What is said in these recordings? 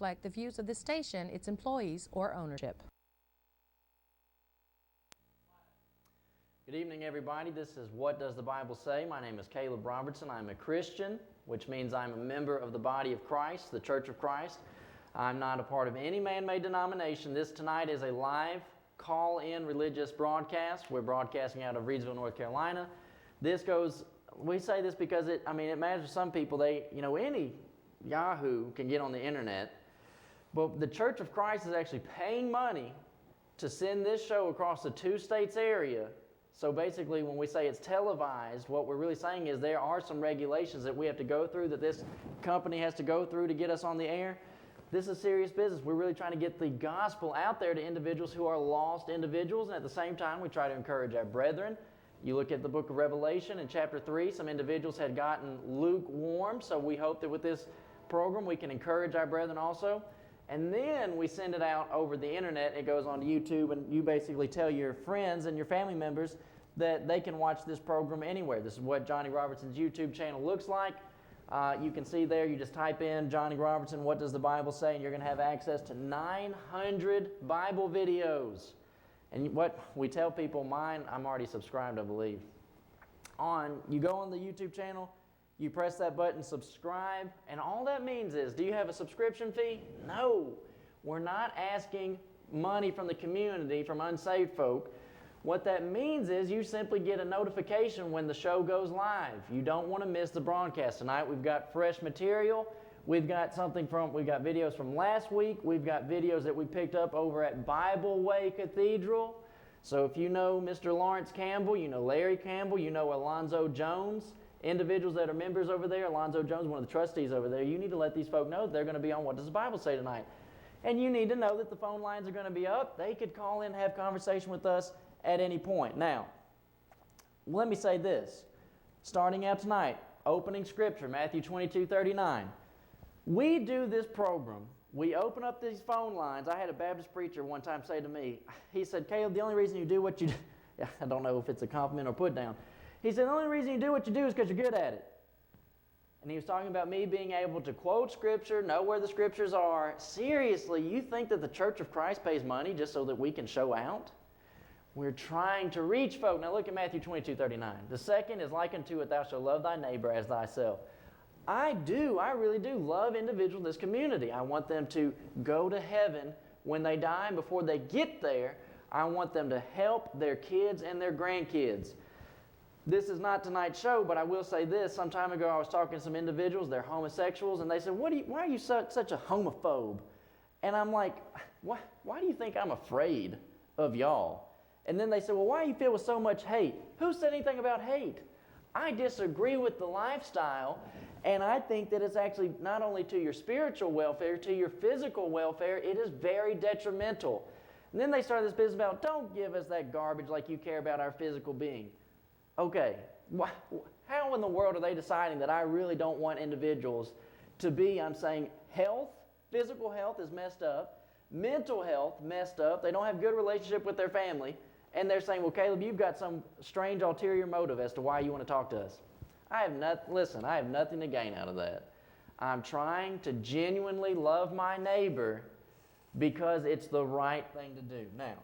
reflect the views of the station, its employees, or ownership. Good evening, everybody. This is What Does the Bible Say? My name is Caleb Robertson. I'm a Christian, which means I'm a member of the body of Christ, the Church of Christ. I'm not a part of any man-made denomination. This tonight is a live call-in religious broadcast. We're broadcasting out of Reedsville, North Carolina. We say this because it matters to some people. Any Yahoo can get on the internet. But the Church of Christ is actually paying money to send this show across the two states area. So basically, when we say it's televised, what we're really saying is there are some regulations that we have to go through, that this company has to go through to get us on the air. This is serious business. We're really trying to get the gospel out there to individuals who are lost individuals, and at the same time, we try to encourage our brethren. You look at the book of Revelation in chapter 3, some individuals had gotten lukewarm, so we hope that with this program we can encourage our brethren also. And then we send it out over the internet. It goes on to YouTube, and you basically tell your friends and your family members that they can watch this program anywhere. This is what Johnny Robertson's YouTube channel looks like. You can see there, you just type in Johnny Robertson, What Does the Bible Say? And you're going to have access to 900 Bible videos. And what we tell people, mine, I'm already subscribed, I believe. You go on the YouTube channel, you press that button, subscribe, and all that means is, do you have a subscription fee? No. We're not asking money from the community, from unsaved folk. What that means is you simply get a notification when the show goes live. You don't want to miss the broadcast. Tonight we've got fresh material. We've got videos from last week. We've got videos that we picked up over at Bible Way Cathedral. So if you know Mr. Lawrence Campbell, you know Larry Campbell, you know Alonzo Jones, individuals that are members over there, Alonzo Jones, one of the trustees over there, you need to let these folk know that they're going to be on What Does the Bible Say tonight. And you need to know that the phone lines are going to be up. They could call in and have conversation with us at any point. Now, let me say this. Starting out tonight, opening scripture, Matthew 22:39. We do this program. We open up these phone lines. I had a Baptist preacher one time say to me, he said, Caleb, the only reason you do what you do, I don't know if it's a compliment or put down. He said, the only reason you do what you do is because you're good at it. And he was talking about me being able to quote Scripture, know where the Scriptures are. Seriously, you think that the Church of Christ pays money just so that we can show out? We're trying to reach folk. Now look at Matthew 22:39. The second is likened to it, thou shalt love thy neighbor as thyself. I really do love individuals in this community. I want them to go to heaven when they die, and before they get there, I want them to help their kids and their grandkids. This is not tonight's show, but I will say this. Some time ago, I was talking to some individuals. They're homosexuals, and they said, why are you such a homophobe? And I'm like, why do you think I'm afraid of y'all? And then they said, well, why do you feel with so much hate? Who said anything about hate? I disagree with the lifestyle, and I think that it's actually not only to your spiritual welfare, to your physical welfare, it is very detrimental. And then they started this business about, don't give us that garbage like you care about our physical being. Okay, how in the world are they deciding that I really don't want individuals to be, I'm saying, health, physical health is messed up, mental health messed up, they don't have good relationship with their family, and they're saying, well, Caleb, you've got some strange ulterior motive as to why you want to talk to us. I have nothing to gain out of that. I'm trying to genuinely love my neighbor because it's the right thing to do. Now,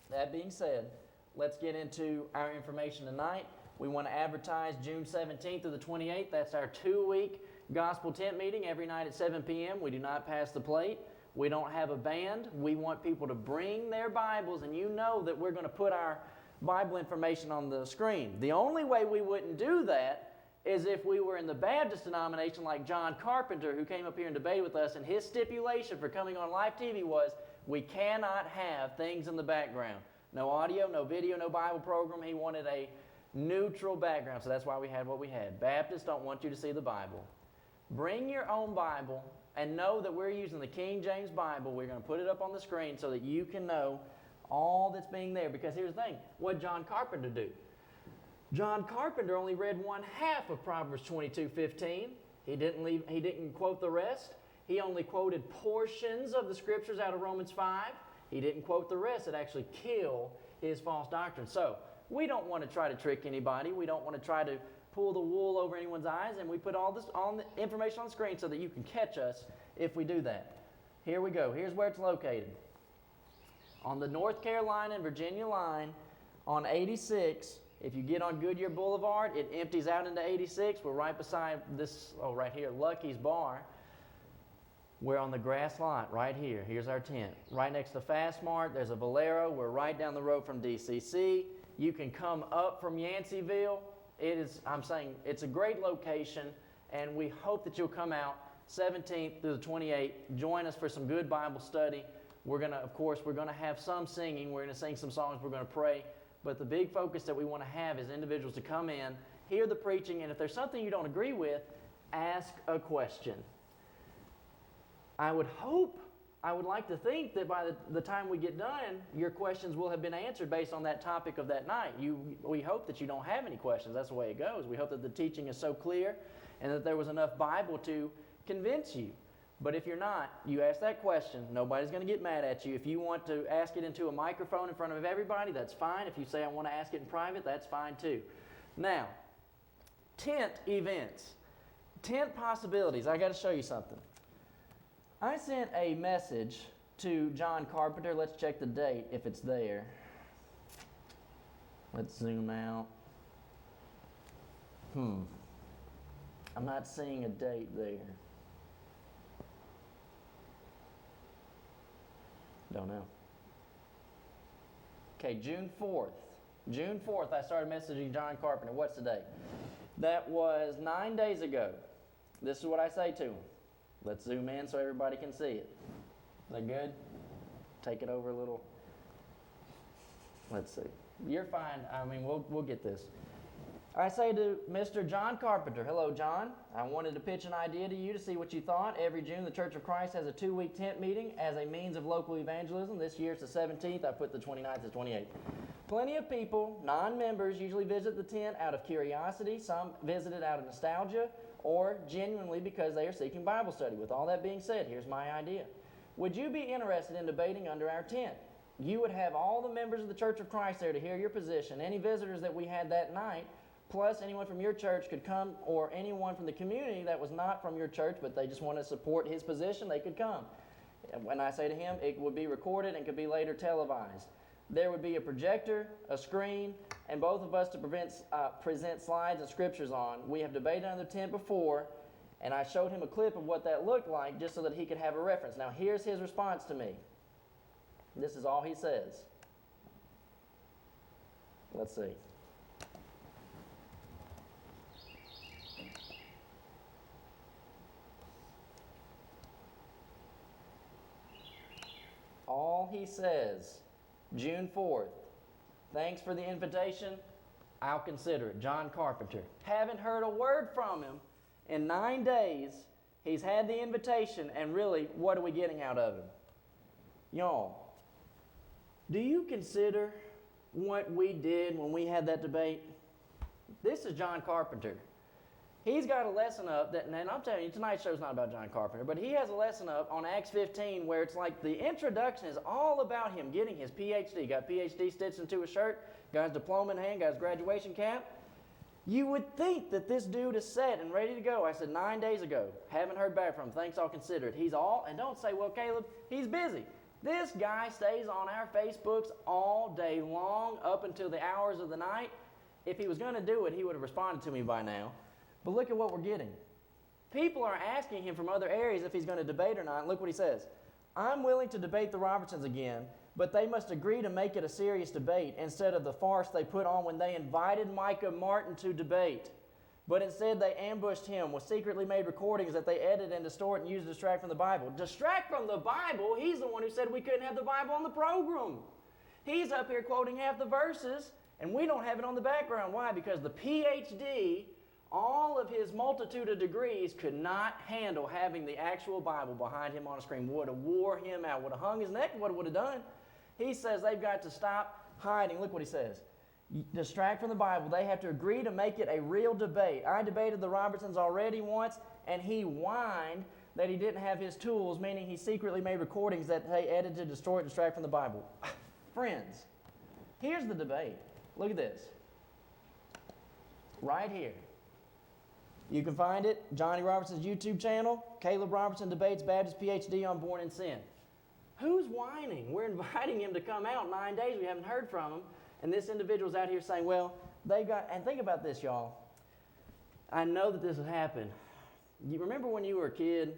that being said, let's get into our information tonight. We want to advertise June 17th through the 28th. That's our 2-week gospel tent meeting every night at 7 p.m. We do not pass the plate. We don't have a band. We want people to bring their Bibles, and you know that we're going to put our Bible information on the screen. The only way we wouldn't do that is if we were in the Baptist denomination like John Carpenter, who came up here and debated with us, and his stipulation for coming on live TV was we cannot have things in the background. No audio, no video, no Bible program. He wanted a neutral background, so that's why we had what we had. Baptists don't want you to see the Bible. Bring your own Bible and know that we're using the King James Bible. We're going to put it up on the screen so that you can know all that's being there. Because here's the thing, what did John Carpenter do? John Carpenter only read 1/2 of Proverbs 22:15. He didn't quote the rest. He only quoted portions of the Scriptures out of Romans 5. He didn't quote the rest. It actually killed his false doctrine. So we don't want to try to trick anybody. We don't want to try to pull the wool over anyone's eyes, and we put all the information on the screen so that you can catch us if we do that. Here we go. Here's where it's located. On the North Carolina and Virginia line on 86, if you get on Goodyear Boulevard, it empties out into 86. We're right beside this, right here, Lucky's Bar. We're on the grass lot right here. Here's our tent. Right next to Fast Mart, there's a Valero. We're right down the road from DCC. You can come up from Yanceyville. I'm saying, it's a great location, and we hope that you'll come out 17th through the 28th. Join us for some good Bible study. We're going to have some singing. We're going to sing some songs. We're going to pray. But the big focus that we want to have is individuals to come in, hear the preaching, and if there's something you don't agree with, ask a question. I would like to think that by the time we get done, your questions will have been answered based on that topic of that night. We hope that you don't have any questions. That's the way it goes. We hope that the teaching is so clear and that there was enough Bible to convince you. But if you're not, you ask that question. Nobody's going to get mad at you. If you want to ask it into a microphone in front of everybody, that's fine. If you say I want to ask it in private, that's fine too. Now, tent events. Tent possibilities. I got to show you something. I sent a message to John Carpenter. Let's check the date if it's there. Let's zoom out. I'm not seeing a date there. Don't know. Okay, June 4th. June 4th, I started messaging John Carpenter. What's the date? That was 9 days ago. This is what I say to him. Let's zoom in so everybody can see it. Is that good? Take it over a little. Let's see. You're fine. I mean, we'll get this. I say to Mr. John Carpenter, hello, John. I wanted to pitch an idea to you to see what you thought. Every June, the Church of Christ has a 2-week tent meeting as a means of local evangelism. This year it's the 17th. I put the 29th to 28th. Plenty of people, non-members, usually visit the tent out of curiosity. Some visit it out of nostalgia or genuinely because they are seeking Bible study. With all that being said, here's my idea. Would you be interested in debating under our tent? You would have all the members of the Church of Christ there to hear your position. Any visitors that we had that night, plus anyone from your church could come, or anyone from the community that was not from your church, but they just want to support his position, they could come. When I say to him, it would be recorded and could be later televised. There would be a projector, a screen, and both of us to present slides and scriptures on. We have debated under the tent before, and I showed him a clip of what that looked like just so that he could have a reference. Now here's his response to me. This is all he says. Let's see. All he says, June 4th, thanks for the invitation, I'll consider it. John Carpenter. Haven't heard a word from him in 9 days. He's had the invitation, and really, what are we getting out of him? Y'all, do you consider what we did when we had that debate? This is John Carpenter. He's got a lesson up, and I'm telling you, tonight's show's not about John Carpenter, but he has a lesson up on Acts 15 where it's like the introduction is all about him getting his PhD. Got PhD stitched into his shirt, got his diploma in hand, got his graduation cap. You would think that this dude is set and ready to go. I said 9 days ago, haven't heard back from him. Thanks, I'll consider it. And don't say, well, Caleb, he's busy. This guy stays on our Facebooks all day long up until the hours of the night. If he was going to do it, he would have responded to me by now. But look at what we're getting. People are asking him from other areas if he's going to debate or not. Look what he says. I'm willing to debate the Robertsons again, but they must agree to make it a serious debate instead of the farce they put on when they invited Micah Martin to debate. But instead they ambushed him with secretly made recordings that they edit and distort and use to distract from the Bible. Distract from the Bible? He's the one who said we couldn't have the Bible on the program. He's up here quoting half the verses, and we don't have it on the background. Why? Because the PhD, all of his multitude of degrees, could not handle having the actual Bible behind him on a screen. Would have wore him out. Would have hung his neck. What it would have done. He says they've got to stop hiding. Look what he says. Distract from the Bible. They have to agree to make it a real debate. I debated the Robertsons already once, and he whined that he didn't have his tools, meaning he secretly made recordings that they edited to distort and distract from the Bible. Friends, here's the debate. Look at this. Right here. You can find it, Johnny Robertson's YouTube channel, Caleb Robertson Debates Baptist PhD on Born in Sin. Who's whining? We're inviting him to come out 9 days. We haven't heard from him. And this individual's out here saying, well, they got, and think about this, y'all. I know that this has happened. You remember when you were a kid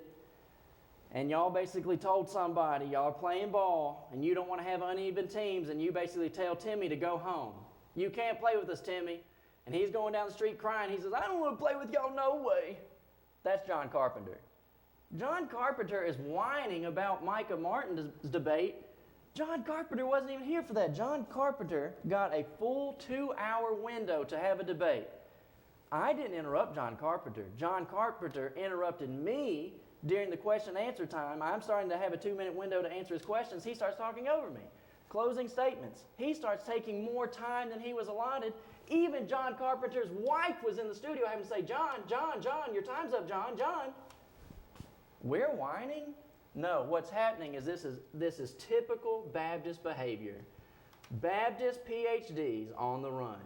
and y'all basically told somebody, y'all are playing ball and you don't want to have uneven teams, and you basically tell Timmy to go home. You can't play with us, Timmy. And he's going down the street crying. He says, I don't want to play with y'all, no way. That's John Carpenter. John Carpenter is whining about Micah Martin's debate. John Carpenter wasn't even here for that. John Carpenter got a full 2-hour window to have a debate. I didn't interrupt John Carpenter. John Carpenter interrupted me during the question and answer time. I'm starting to have a 2-minute window to answer his questions. He starts talking over me. Closing statements. He starts taking more time than he was allotted. Even John Carpenter's wife was in the studio having to say, John, your time's up, John. We're whining? No, what's happening is this is typical Baptist behavior. Baptist PhDs on the run.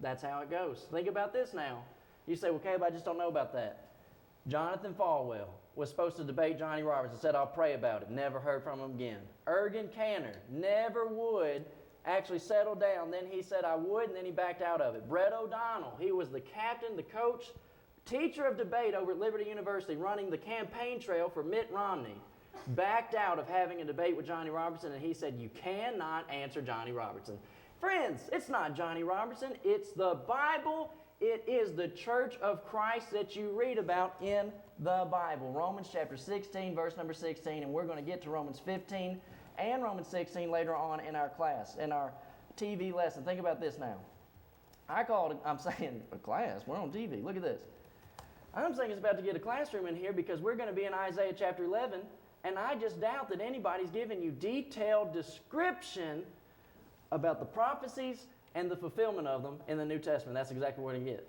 That's how it goes. Think about this now. You say, well, Caleb, I just don't know about that. Jonathan Falwell was supposed to debate Johnny Robertson, said, I'll pray about it. Never heard from him again. Ergen Canner never would actually settle down. Then he said, I would, and then he backed out of it. Brett O'Donnell, he was the captain, the coach, teacher of debate over at Liberty University, running the campaign trail for Mitt Romney. Backed out of having a debate with Johnny Robertson, and he said, you cannot answer Johnny Robertson. Friends, it's not Johnny Robertson. It's the Bible. It is the Church of Christ that you read about in the Bible. Romans chapter 16, verse number 16, and we're going to get to Romans 15 and Romans 16 later on in our class, in our TV lesson. Think about this now. I'm saying a class. We're on TV. Look at this. I'm saying it's about to get a classroom in here because we're going to be in Isaiah chapter 11, and I just doubt that anybody's giving you detailed description about the prophecies and the fulfillment of them in the New Testament. That's exactly what we're going to get.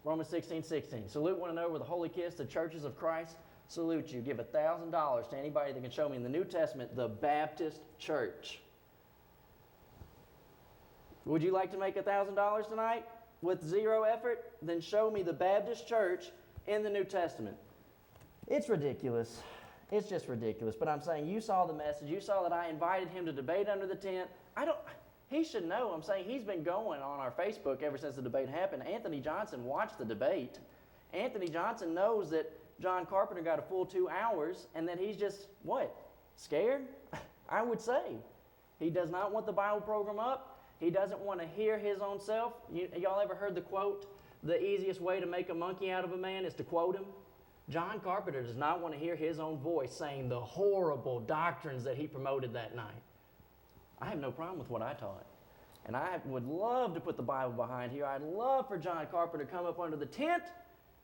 Romans 16:16. Salute one another with a holy kiss. The churches of Christ salute you. Give $1,000 to anybody that can show me in the New Testament the Baptist church. Would you like to make $1,000 tonight with zero effort? Then show me the Baptist church in the New Testament. It's ridiculous. It's just ridiculous. But I'm saying you saw the message. You saw that I invited him to debate under the tent. He should know. I'm saying he's been going on our Facebook ever since the debate happened. Anthony Johnson watched the debate. Anthony Johnson knows that John Carpenter got a full 2 hours and that he's just, what, scared? I would say. He does not want the Bible program up. He doesn't want to hear his own self. Y'all ever heard the quote, the easiest way to make a monkey out of a man is to quote him? John Carpenter does not want to hear his own voice saying the horrible doctrines that he promoted that night. I have no problem with what I taught. And I would love to put the Bible behind here. I'd love for John Carpenter to come up under the tent,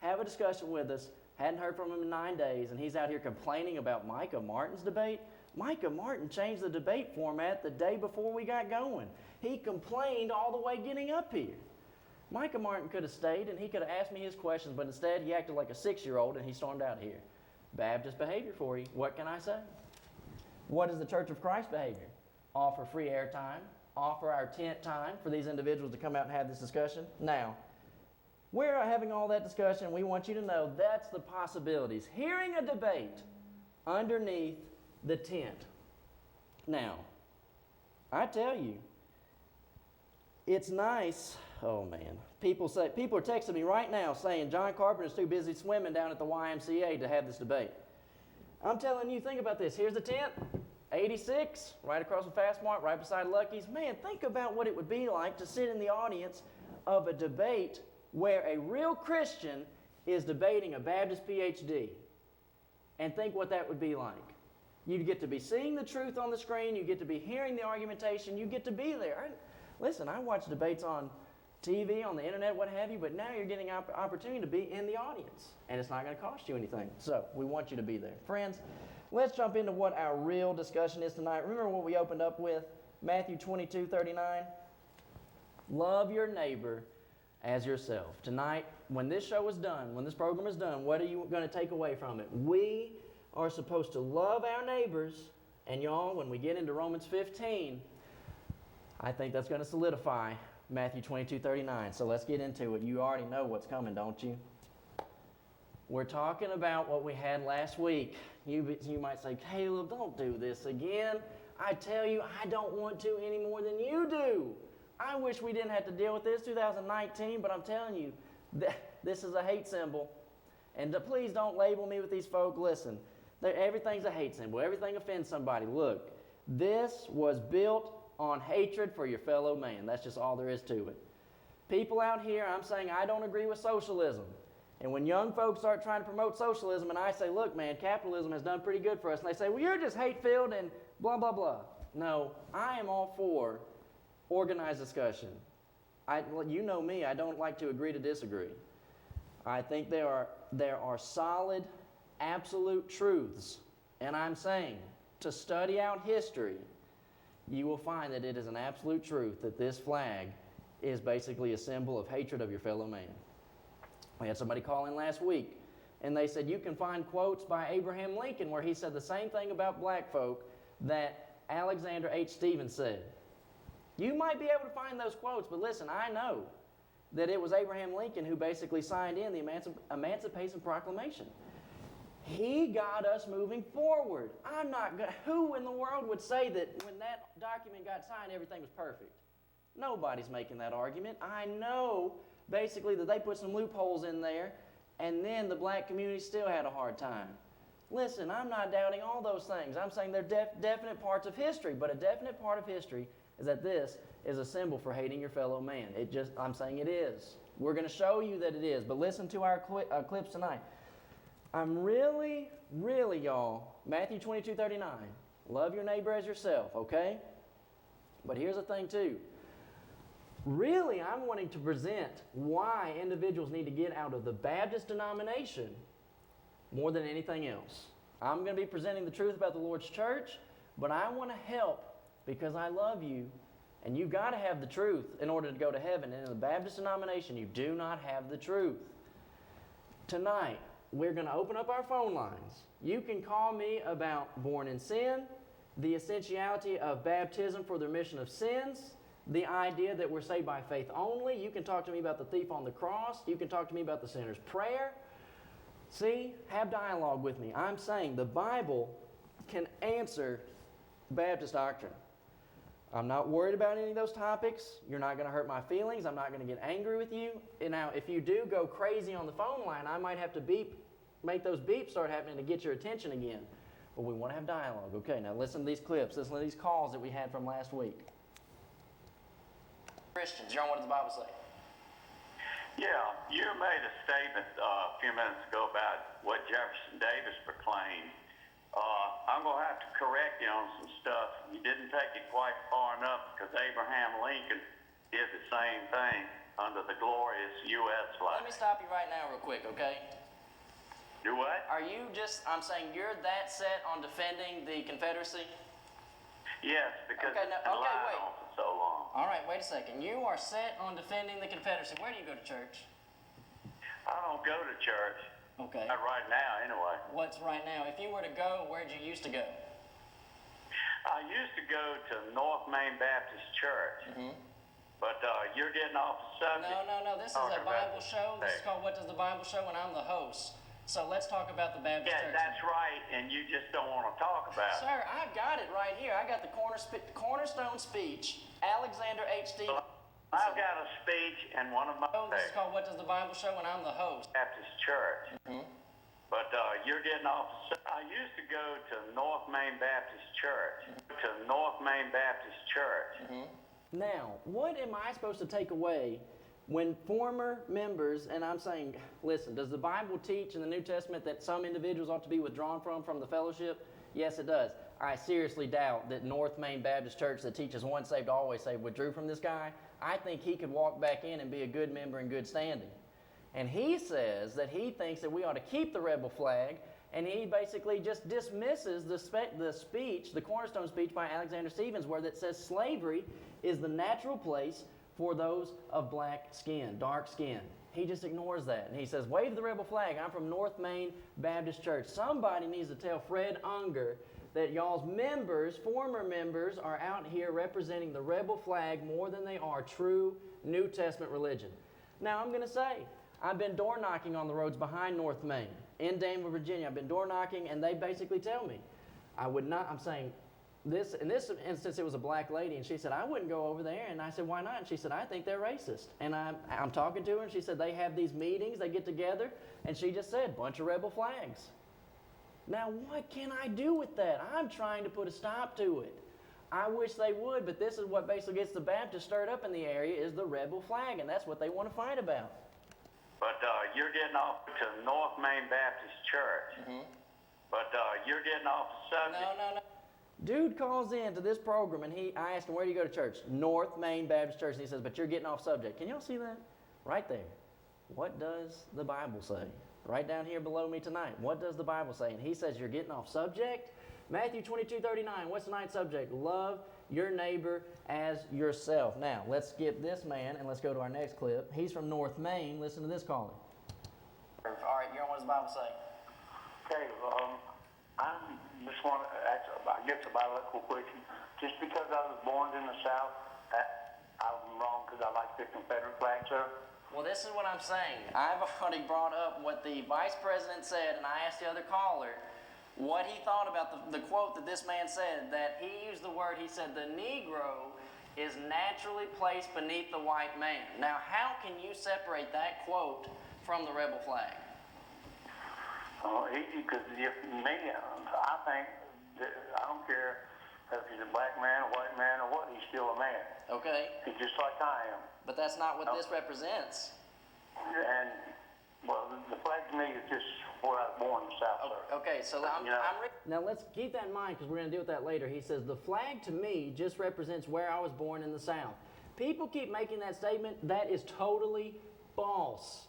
have a discussion with us. Hadn't heard from him in 9 days, and he's out here complaining about Micah Martin's debate. Micah Martin changed the debate format the day before we got going. He complained all the way getting up here. Micah Martin could have stayed, and he could have asked me his questions, but instead he acted like a 6-year-old, and he stormed out of here. Baptist behavior for you. What can I say? What is the Church of Christ behavior? Offer free airtime, offer our tent time for these individuals to come out and have this discussion. Now, we're having all that discussion. We want you to know that's the possibilities. Hearing a debate underneath the tent. Now, I tell you, it's nice. Oh, man. People are texting me right now saying John Carpenter's too busy swimming down at the YMCA to have this debate. I'm telling you, think about this. Here's the tent. 86, right across from Fastmart, right beside Lucky's. Man, think about what it would be like to sit in the audience of a debate where a real Christian is debating a Baptist PhD. And think what that would be like. You get to be seeing the truth on the screen. You get to be hearing the argumentation. You get to be there. Listen, I watch debates on TV, on the internet, what have you, but now you're getting an opportunity to be in the audience. And it's not going to cost you anything. So we want you to be there. Friends, let's jump into what our real discussion is tonight. Remember what we opened up with? Matthew 22:39. Love your neighbor as yourself. Tonight, when this show is done, when this program is done, what are you going to take away from it? We are supposed to love our neighbors. And y'all, when we get into Romans 15, I think that's going to solidify Matthew 22:39. So let's get into it. You already know what's coming, don't you? We're talking about what we had last week. You might say, Caleb, don't do this again. I tell you, I don't want to any more than you do. I wish we didn't have to deal with this 2019, but I'm telling you, this is a hate symbol. And please don't label me with these folk. Listen, everything's a hate symbol. Everything offends somebody. Look, this was built on hatred for your fellow man. That's just all there is to it. People out here, I'm saying I don't agree with socialism. And when young folks start trying to promote socialism and I say, look, man, capitalism has done pretty good for us, and they say, well, you're just hate-filled and blah, blah, blah. No, I am all for organized discussion. You know me, I don't like to agree to disagree. I think there are solid, absolute truths. And I'm saying, to study out history, you will find that it is an absolute truth that this flag is basically a symbol of hatred of your fellow man. We had somebody call in last week, and they said you can find quotes by Abraham Lincoln where he said the same thing about black folk that Alexander H. Stevens said. You might be able to find those quotes, but listen, I know that it was Abraham Lincoln who basically signed in the Emancipation Proclamation. He got us moving forward. Who in the world would say that when that document got signed, everything was perfect? Nobody's making that argument. I know basically that they put some loopholes in there, and then the black community still had a hard time. Listen, I'm not doubting all those things. I'm saying they're definite parts of history, but a definite part of history is that this is a symbol for hating your fellow man. I'm saying it is. We're going to show you that it is, but listen to our clips tonight. I'm really, y'all, Matthew 22:39, love your neighbor as yourself, okay? But here's the thing too. Really, I'm wanting to present why individuals need to get out of the Baptist denomination more than anything else. I'm going to be presenting the truth about the Lord's church, but I want to help because I love you, and you've got to have the truth in order to go to heaven. And in the Baptist denomination, you do not have the truth. Tonight, we're going to open up our phone lines. You can call me about born in sin, the essentiality of baptism for the remission of sins, the idea that we're saved by faith only. You can talk to me about the thief on the cross. You can talk to me about the sinner's prayer. See, have dialogue with me. I'm saying the Bible can answer Baptist doctrine. I'm not worried about any of those topics. You're not going to hurt my feelings. I'm not going to get angry with you. And now, if you do go crazy on the phone line, I might have to make those beeps start happening to get your attention again. But we want to have dialogue. Okay, now listen to these clips. Listen to these calls that we had from last week. Christians, John, what does the Bible say? Yeah, you made a statement a few minutes ago about what Jefferson Davis proclaimed. I'm going to have to correct you on some stuff. You didn't take it quite far enough because Abraham Lincoln did the same thing under the glorious U.S. flag. Let me stop you right now real quick, okay? Do what? I'm saying you're that set on defending the Confederacy? Yes, because wait. on for so long. All right, wait a second. You are set on defending the Confederacy. Where do you go to church? I don't go to church. Okay. Not right now, anyway. What's right now? If you were to go, where'd you used to go? I used to go to North Main Baptist Church. Mm-hmm. But you're getting off the subject. No. This is a Bible show. This is called What Does the Bible Show? And I'm the host. So let's talk about the Baptist church. Yeah, that's right. And you just don't want to talk about it. Sir, I've got it right here. I got the cornerstone speech, Alexander H. Stevens. I've got a speech and one of my... This is called What Does the Bible Show? And I'm the host. Baptist Church. Mm-hmm. But you're getting off... I used to go to North Main Baptist Church. To North Main Baptist Church. Mm-hmm. Now, what am I supposed to take away when former members, and I'm saying, listen, does the Bible teach in the New Testament that some individuals ought to be withdrawn from the fellowship? Yes, it does. I seriously doubt that North Main Baptist Church that teaches once saved, always saved withdrew from this guy. I think he could walk back in and be a good member in good standing. And he says that he thinks that we ought to keep the rebel flag, and he basically just dismisses the speech, the cornerstone speech by Alexander Stevens, where that says slavery is the natural place for those of black skin, dark skin. He just ignores that. And he says, wave the rebel flag. I'm from North Main Baptist Church. Somebody needs to tell Fred Unger that y'all's members, former members, are out here representing the rebel flag more than they are true New Testament religion. Now, I'm going to say, I've been door knocking on the roads behind North Main in Danville, Virginia. I've been door knocking, and they basically tell me, I would not, I'm saying, this, in this instance, it was a black lady, and she said, I wouldn't go over there. And I said, why not? And she said, I think they're racist. And I'm talking to her, and she said, they have these meetings, they get together, and she just said, bunch of rebel flags. Now, what can I do with that? I'm trying to put a stop to it. I wish they would, but this is what basically gets the Baptists stirred up in the area is the rebel flag, and that's what they want to fight about. But you're getting off to North Main Baptist Church. Mm-hmm. But you're getting off the subject. No. Dude calls in to this program, and I asked him, where do you go to church? North Main Baptist Church. And he says, but you're getting off subject. Can y'all see that? Right there. What does the Bible say? Right down here below me tonight. What does the Bible say? And he says, you're getting off subject? Matthew 22:39. What's tonight's subject? Love your neighbor as yourself. Now, let's skip this man, and let's go to our next clip. He's from North Main. Listen to this caller. All right, you're on what does the Bible say? Okay, I just want to ask, I guess, a biological question. Just because I was born in the South, I'm wrong because I like the Confederate flag, sir? Well, this is what I'm saying. I've already brought up what the vice president said, and I asked the other caller what he thought about the quote that this man said, that he used the word, he said, the Negro is naturally placed beneath the white man. Now, how can you separate that quote from the rebel flag? Because me, I think that I don't care if he's a black man, a white man, or what, he's still a man. Okay. He's just like I am. But that's not what this represents. And, well, the flag to me is just where I was born in the South, sir. Okay, so now let's keep that in mind because we're going to deal with that later. He says, the flag to me just represents where I was born in the South. People keep making that statement. That is totally false.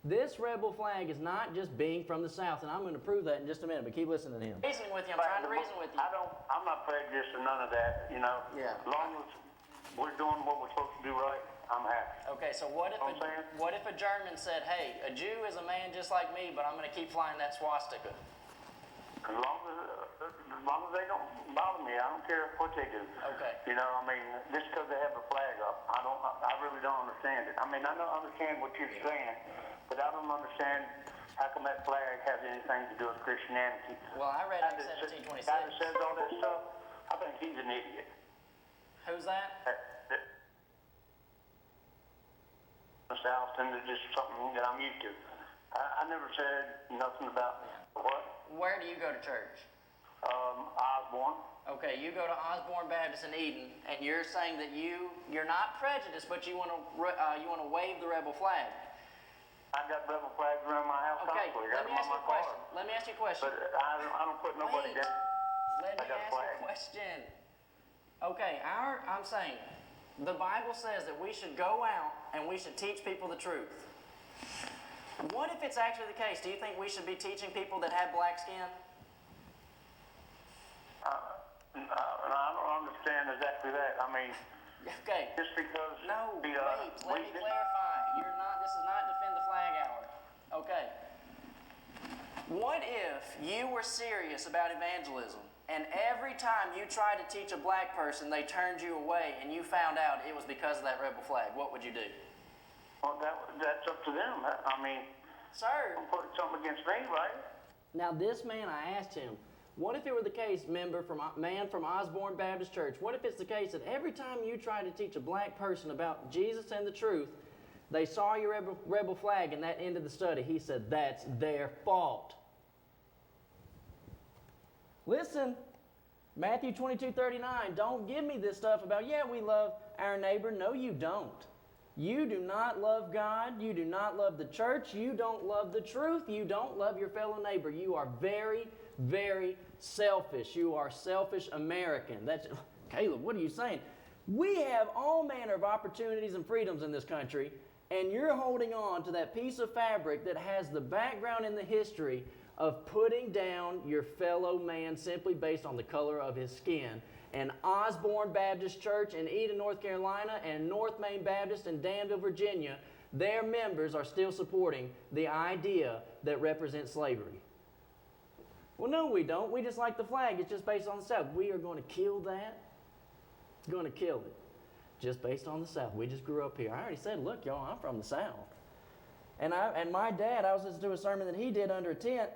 This rebel flag is not just being from the South, and I'm going to prove that in just a minute, but keep listening to him. Reasoning with you. I'm trying to reason with you. I'm not prejudiced or none of that, you know. Yeah. As long as we're doing what we're supposed to do right, I'm happy. Okay, so what if a German said, hey, a Jew is a man just like me, but I'm going to keep flying that swastika? As long as they don't bother me, I don't care what they do. Okay. You know, I mean, just because they have a flag up, I really don't understand it. I mean, I don't understand what you're saying, but I don't understand how come that flag has anything to do with Christianity. Well, I read Acts 17:26. The guy that says all that stuff, I think he's an idiot. Who's that? The South, and it's just something that I'm used to. I never said nothing about what. Where do you go to church? Osborne. Okay, you go to Osborne Baptist in Eden, and you're saying that you're not prejudiced, but you want to wave the rebel flag. I got rebel flags around my house. Okay, let me ask you a question. Let me ask you a question. But I don't put nobody down. Let me ask you a question. Okay, I'm saying the Bible says that we should go out and we should teach people the truth. What if it's actually the case? Do you think we should be teaching people that have black skin? I don't understand exactly that. I mean, okay. Just because. No, wait. Let me clarify. This is not defend the flag hour. Okay. What if you were serious about evangelism, and every time you tried to teach a black person, they turned you away, and you found out it was because of that rebel flag? What would you do? Well, that's up to them. I mean, sir, don't put something against me, right? Now, this man, I asked him, what if it were the case, man from Osborne Baptist Church, what if it's the case that every time you try to teach a black person about Jesus and the truth, they saw your rebel flag and that ended the study? He said, that's their fault. Listen, Matthew 22:39, don't give me this stuff about, yeah, we love our neighbor. No, you don't. You do not love God. You do not love the church. You don't love the truth. You don't love your fellow neighbor. You are very, very selfish. You are selfish American. That's Caleb, what are you saying? We have all manner of opportunities and freedoms in this country, and you're holding on to that piece of fabric that has the background in the history of putting down your fellow man simply based on the color of his skin. And Osborne Baptist Church in Eden, North Carolina, and North Main Baptist in Danville, Virginia, their members are still supporting the idea that represents slavery. Well, no, we don't. We just like the flag. It's just based on the South. We are going to kill that. Going to kill it. Just based on the South. We just grew up here. I already said, look, y'all, I'm from the South. And my dad, I was listening to a sermon that he did under a tent.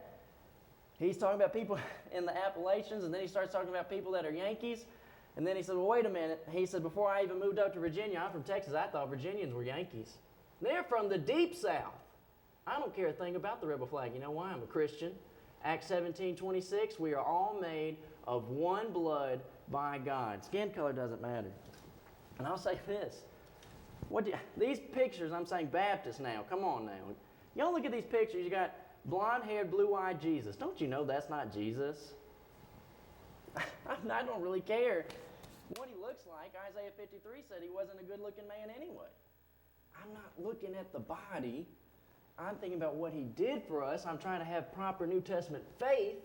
He's talking about people in the Appalachians, and then he starts talking about people that are Yankees. And then he said, well, wait a minute. He said, before I even moved up to Virginia, I'm from Texas, I thought Virginians were Yankees. They're from the deep South. I don't care a thing about the rebel flag. You know why? I'm a Christian. Acts 17:26, we are all made of one blood by God. Skin color doesn't matter. And I'll say this. These pictures, I'm saying Baptist now. Come on now. Y'all look at these pictures. You got blonde-haired, blue-eyed Jesus. Don't you know that's not Jesus? I don't really care what he looks like. Isaiah 53 said he wasn't a good-looking man anyway. I'm not looking at the body. I'm thinking about what he did for us. I'm trying to have proper New Testament faith.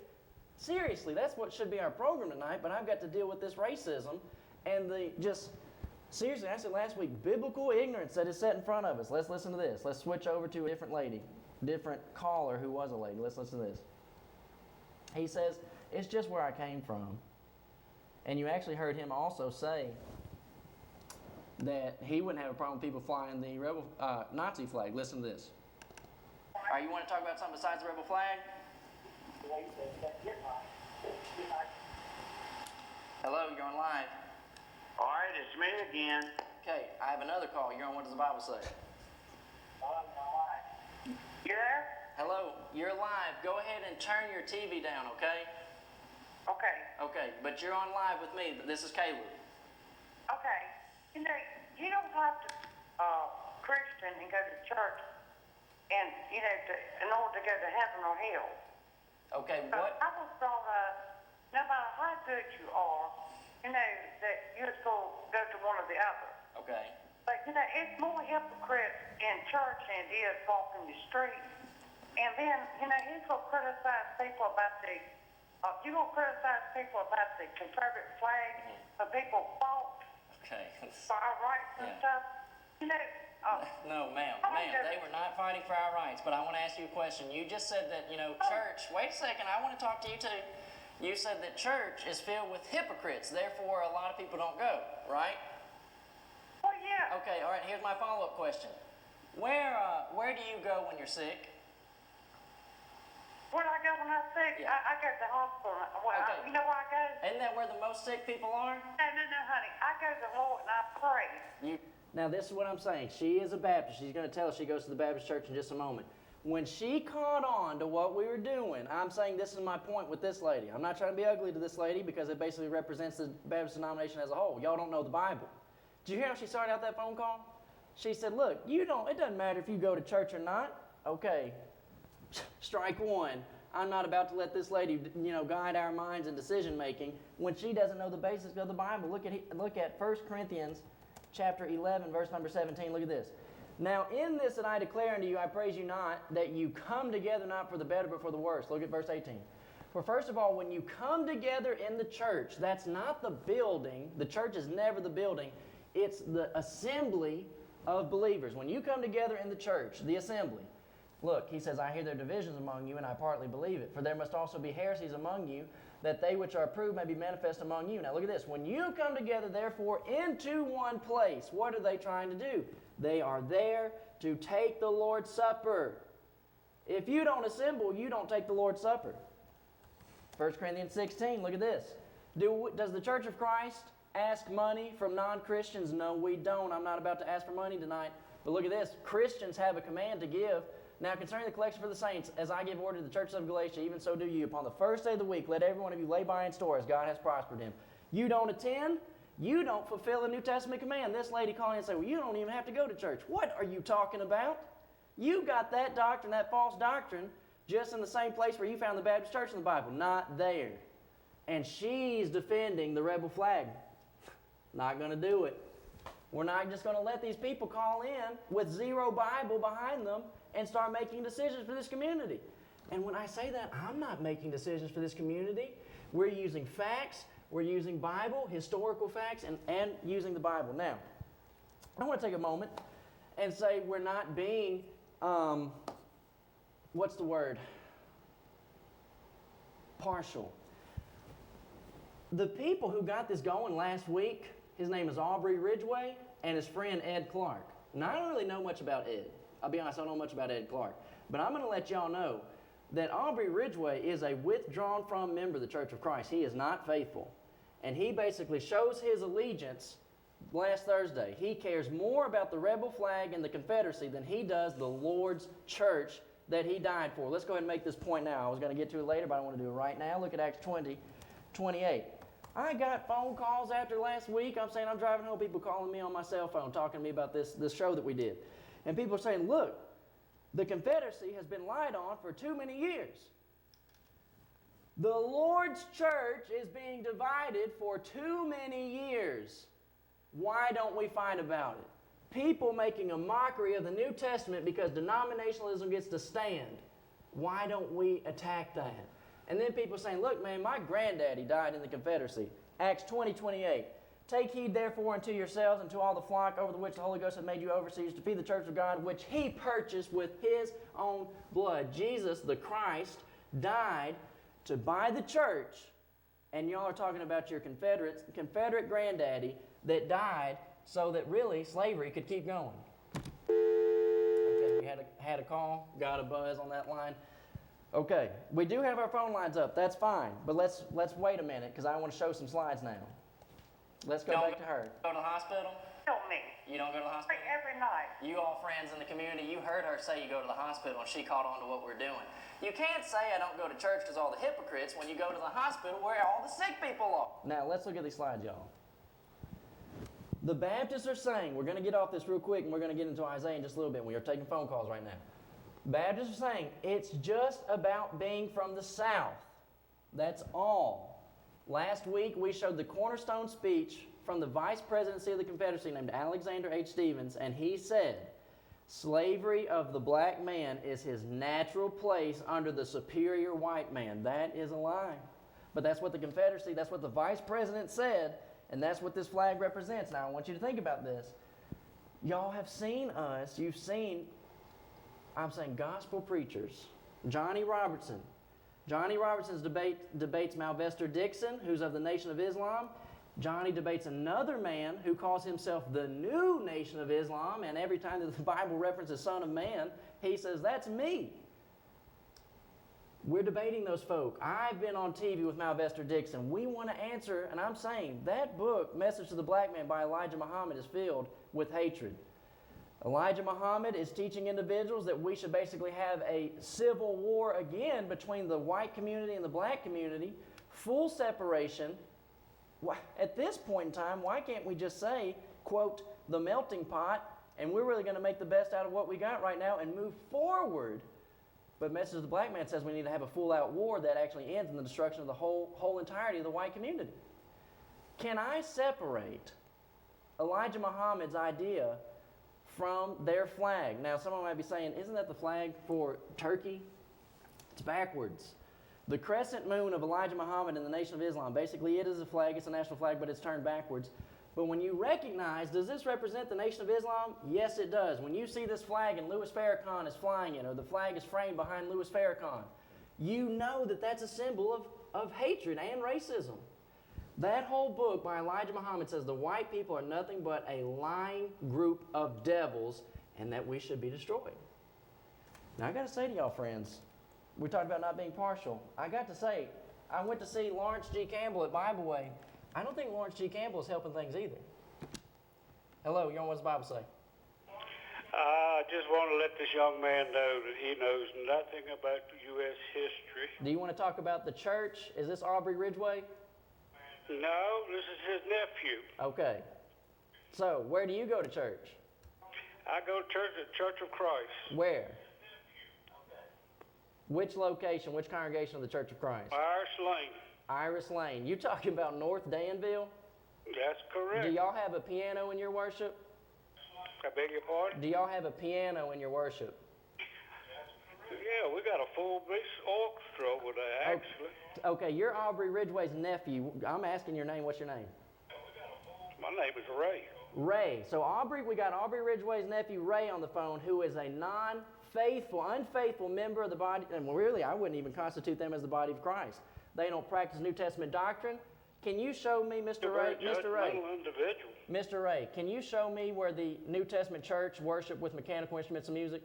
Seriously, that's what should be our program tonight, but I've got to deal with this racism and seriously, I said last week, biblical ignorance that is set in front of us. Let's listen to this. Let's switch over to a different lady, different caller who was a lady. Let's listen to this. He says, it's just where I came from. And you actually heard him also say that he wouldn't have a problem with people flying the rebel Nazi flag. Listen to this. All right, you want to talk about something besides the rebel flag? Hello, you're on live. All right, it's me again. Okay, I have another call. You're on What Does the Bible Say? You there? Hello, you're live. Go ahead and turn your TV down, okay? Okay. Okay, but you're on live with me. This is Caleb. Okay. You know, you don't have to Christian and go to church and, in order to go to heaven or hell. Okay, what? I was brought up, no matter how good you are, that you're supposed to go to one or the other. Okay. But, it's more hypocrites in church than it is walking the street. And then, he's going to criticize people about you're going to criticize people about the Confederate flag, for people fought Okay. for our rights and stuff. No, ma'am, they were not fighting for our rights, but I want to ask you a question. You just said that, church, wait a second, I want to talk to you too. You said that church is filled with hypocrites, therefore a lot of people don't go, right? Well, yeah. Okay, all right, here's my follow-up question. Where do you go when you're sick? Where do I go when I'm sick? Yeah. I go to the hospital. Well, Okay. you know where I go? Isn't that where the most sick people are? No, honey. I go to the Lord and I pray. Now, this is what I'm saying. She is a Baptist. She's going to tell us she goes to the Baptist church in just a moment. When she caught on to what we were doing, I'm saying this is my point with this lady. I'm not trying to be ugly to this lady because it basically represents the Baptist denomination as a whole. Y'all don't know the Bible. Did you hear how she started out that phone call? She said, look, it doesn't matter if you go to church or not. Okay, strike one. I'm not about to let this lady, guide our minds in decision making when she doesn't know the basics of the Bible. Look at 1 Corinthians chapter 11, verse number 17. Look at this. Now, in this that I declare unto you, I praise you not, that you come together not for the better, but for the worse. Look at verse 18. For first of all, when you come together in the church, that's not the building. The church is never the building. It's the assembly of believers. When you come together in the church, the assembly. Look, he says, I hear there are divisions among you, and I partly believe it. For there must also be heresies among you, that they which are approved may be manifest among you. Now look at this. When you come together, therefore, into one place, what are they trying to do? They are there to take the Lord's Supper. If you don't assemble, you don't take the Lord's Supper. 1 Corinthians 16, look at this. Does the Church of Christ ask money from non-Christians? No, we don't. I'm not about to ask for money tonight. But look at this. Christians have a command to give. Now, concerning the collection for the saints, as I give order to the churches of Galatia, even so do you. Upon the first day of the week, let every one of you lay by in store as God has prospered him. You don't attend, you don't fulfill the New Testament command. This lady called in and said, well, you don't even have to go to church. What are you talking about? You got that doctrine, that false doctrine, just in the same place where you found the Baptist church in the Bible. Not there. And she's defending the rebel flag. Not going to do it. We're not just going to let these people call in with zero Bible behind them and start making decisions for this community. And when I say that, I'm not making decisions for this community. We're using facts, we're using Bible, historical facts, and using the Bible. Now, I want to take a moment and say we're not being, what's the word? Partial. The people who got this going last week, his name is Aubrey Ridgway, and his friend Ed Clark. Now, I don't really know much about Ed. I'll be honest, I don't know much about Ed Clark. But I'm going to let y'all know that Aubrey Ridgway is a withdrawn from member of the Church of Christ. He is not faithful. And he basically shows his allegiance last Thursday. He cares more about the rebel flag and the Confederacy than he does the Lord's church that he died for. Let's go ahead and make this point now. I was going to get to it later, but I want to do it right now. Look at Acts 20:28. I got phone calls after last week. I'm saying I'm driving home, people calling me on my cell phone, talking to me about this show that we did. And people are saying, look, the Confederacy has been lied on for too many years. The Lord's church is being divided for too many years. Why don't we fight about it? People making a mockery of the New Testament because denominationalism gets to stand. Why don't we attack that? And then people saying, look, man, my granddaddy died in the Confederacy. Acts 20:28. Take heed, therefore, unto yourselves and to all the flock over the which the Holy Ghost hath made you overseers to feed the church of God, which he purchased with his own blood. Jesus, the Christ, died to buy the church, and y'all are talking about your Confederate granddaddy that died so that really slavery could keep going. Okay, we had a call, got a buzz on that line. Okay, we do have our phone lines up. That's fine, but let's wait a minute because I want to show some slides now. Let's go back to her. Go to the hospital? Tell me. You don't go to the hospital? Every night. You all friends in the community, you heard her say you go to the hospital, and she caught on to what we're doing. You can't say I don't go to church because all the hypocrites when you go to the hospital where all the sick people are. Now, let's look at these slides, y'all. The Baptists are saying, we're going to get off this real quick, and we're going to get into Isaiah in just a little bit. We are taking phone calls right now. Baptists are saying it's just about being from the South. That's all. Last week, we showed the cornerstone speech from the vice presidency of the Confederacy named Alexander H. Stephens, and he said, slavery of the black man is his natural place under the superior white man. That is a lie. But that's what the Confederacy, that's what the vice president said, and that's what this flag represents. Now, I want you to think about this. Y'all have seen us, you've seen, I'm saying gospel preachers, Johnny Robertson. Johnny Robertson's debates Malvester Dixon, who's of the Nation of Islam. Johnny debates another man who calls himself the new Nation of Islam, and every time that the Bible references Son of Man, he says, that's me. We're debating those folk. I've been on TV with Malvester Dixon. We want to answer, and I'm saying that book, Message to the Black Man by Elijah Muhammad, is filled with hatred. Elijah Muhammad is teaching individuals that we should basically have a civil war again between the white community and the black community, full separation. At this point in time, why can't we just say, quote, the melting pot, and we're really going to make the best out of what we got right now and move forward? But Message of the Black Man says we need to have a full-out war that actually ends in the destruction of the whole entirety of the white community. Can I separate Elijah Muhammad's idea from their flag? Now, someone might be saying, isn't that the flag for Turkey? It's backwards. The crescent moon of Elijah Muhammad and the Nation of Islam, basically it is a flag, it's a national flag, but it's turned backwards. But when you recognize, does this represent the Nation of Islam? Yes, it does. When you see this flag and Louis Farrakhan is flying it, or the flag is framed behind Louis Farrakhan, you know that that's a symbol of hatred and racism. That whole book by Elijah Muhammad says the white people are nothing but a lying group of devils and that we should be destroyed. Now, I got to say to y'all, friends, we talked about not being partial. I got to say, I went to see Lawrence G. Campbell at Bible Way. I don't think Lawrence G. Campbell is helping things either. Hello, you know what does the Bible say? I just want to let this young man know that he knows nothing about U.S. history. Do you want to talk about the church? Is this Aubrey Ridgway? No, this is his nephew. Okay. So, where do you go to church? I go to church at Church of Christ. Where? Which location, which congregation of the Church of Christ? Iris Lane. Iris Lane. You talking about North Danville? That's correct. Do y'all have a piano in your worship? I beg your pardon? Do y'all have a piano in your worship? Yeah, we got a full bass orchestra over there, actually. Okay, you're Aubrey Ridgway's nephew. I'm asking your name. What's your name? My name is Ray. Ray. So we got Aubrey Ridgway's nephew Ray on the phone, who is a unfaithful member of the body, and really I wouldn't even constitute them as the body of Christ. They don't practice New Testament doctrine. Can you show me, Mr. Ray? Mr. Ray. Individual. Mr. Ray, can you show me where the New Testament church worshiped with mechanical instruments and music?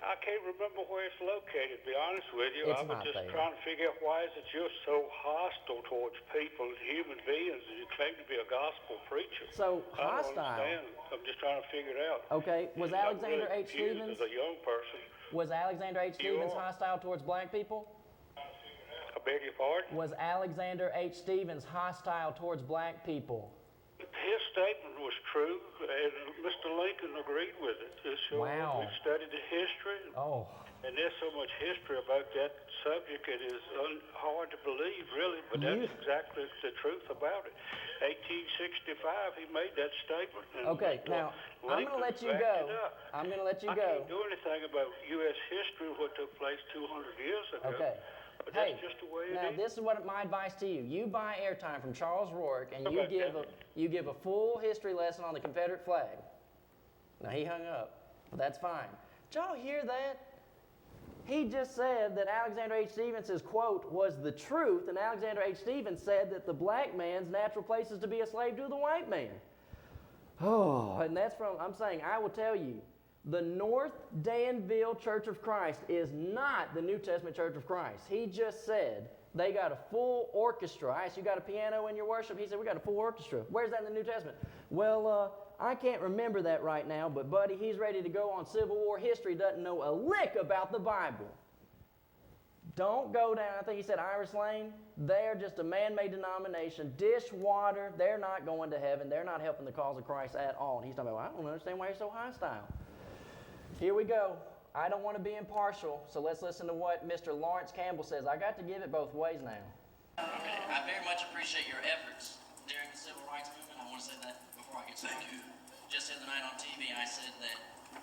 I can't remember where it's located, to be honest with you. It's I was not just there. trying to figure out why is it you're so hostile towards people, human beings, and you claim to be a gospel preacher. So, I don't hostile. understand. I'm just trying to figure it out. Okay, was I'm Alexander really H. confused Stevens? as a young person. Was Alexander H. You Stevens are. hostile towards black people? I beg your pardon? Was Alexander H. Stevens hostile towards black people? His statement was true, and Mr. Lincoln agreed with it. Wow. We studied the history, Oh, and there's so much history about that subject, it is hard to believe, really, but that's exactly the truth about it. 1865, he made that statement. And okay. Now, I'm going to let you Lincoln backed go. it up. I'm going to let you I go. can't do anything about U.S. history, what took place 200 years ago. Okay. But Hey, that's just the way it now is. this is what my advice to you. You buy airtime from Charles Rourke, and Okay. you give a full history lesson on the Confederate flag. Now he hung up, but that's fine. Did y'all hear that? He just said that Alexander H. Stevens' quote was the truth, and Alexander H. Stevens said that the black man's natural place is to be a slave to the white man. Oh, and that's from, I'm saying, I will tell you, the North Danville Church of Christ is not the New Testament Church of Christ. He just said they got a full orchestra. I asked, you got a piano in your worship? He said, we got a full orchestra. Where's that in the New Testament? Well, I can't remember that right now, but buddy, he's ready to go on Civil War history, doesn't know a lick about the Bible. Don't go down, I think he said Iris Lane. They're just a man-made denomination. Dishwater, they're not going to heaven. They're not helping the cause of Christ at all. And he's talking about, well, I don't understand why you're so hostile. Here we go. I don't want to be impartial, so let's listen to what Mr. Lawrence Campbell says. I got to give it both ways now. Okay, I very much appreciate your efforts during the civil rights movement. I want to say that before I get started. Thank you. Just the other night on TV, I said that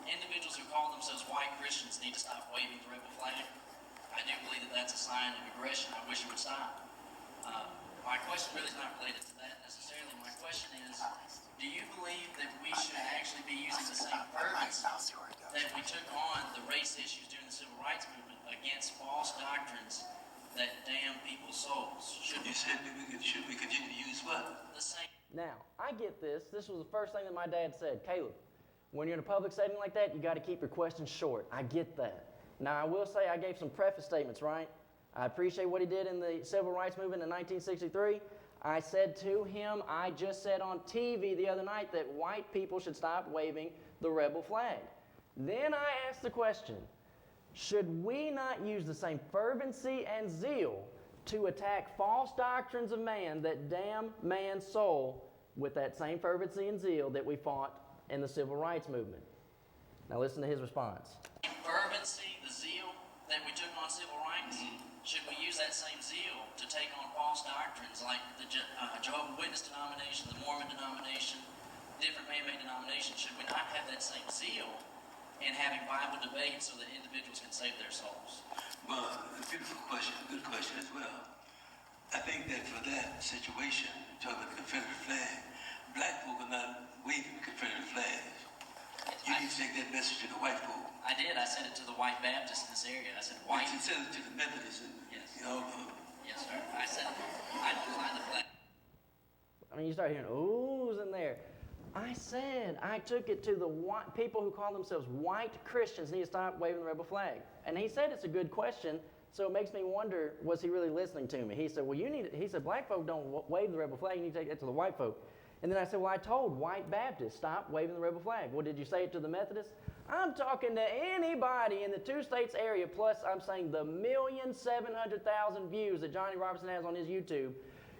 individuals who call themselves white Christians need to stop waving the rebel flag. I do believe that that's a sign of aggression. I wish it would stop. My question really is not related to that necessarily. My question is, do you believe that we should actually be using the same fervency that we took on the race issues during the civil rights movement against false doctrines that damn people's souls? Should we continue to use what? The same. Now, I get this. This was the first thing that my dad said. Caleb, when you're in a public setting like that, you got to keep your questions short. I get that. Now, I will say I gave some preface statements, right? I appreciate what he did in the civil rights movement in 1963. I said to him, I just said on TV the other night that white people should stop waving the rebel flag. Then I asked the question, should we not use the same fervency and zeal to attack false doctrines of man that damn man's soul with that same fervency and zeal that we fought in the civil rights movement? Now listen to his response. Fervency, the zeal that we took on civil rights, should we use that same zeal to take on false doctrines like the Jehovah's Witness denomination, the Mormon denomination, different man-made denominations? Should we not have that same zeal in having Bible debates so that individuals can save their souls? Well, a beautiful question, good question as well. I think that for that situation, talking about the Confederate flag, black folk are not waving the Confederate flag. You need to take that message to the white folk. I did. I said it to the white Baptists in this area. I said white. You said it to the Methodists. Yes. Yes, sir. I said I don't fly the flag. I mean, you start hearing oohs in there. I said, I took it to the white people who call themselves white Christians need to stop waving the rebel flag. And he said it's a good question, so it makes me wonder, was he really listening to me? He said, well, he said, black folk don't wave the rebel flag, you need to take that to the white folk. And then I said, well, I told white Baptists, stop waving the rebel flag. Well, did you say it to the Methodists? I'm talking to anybody in the two states area, plus I'm saying the 1,700,000 views that Johnny Robertson has on his YouTube,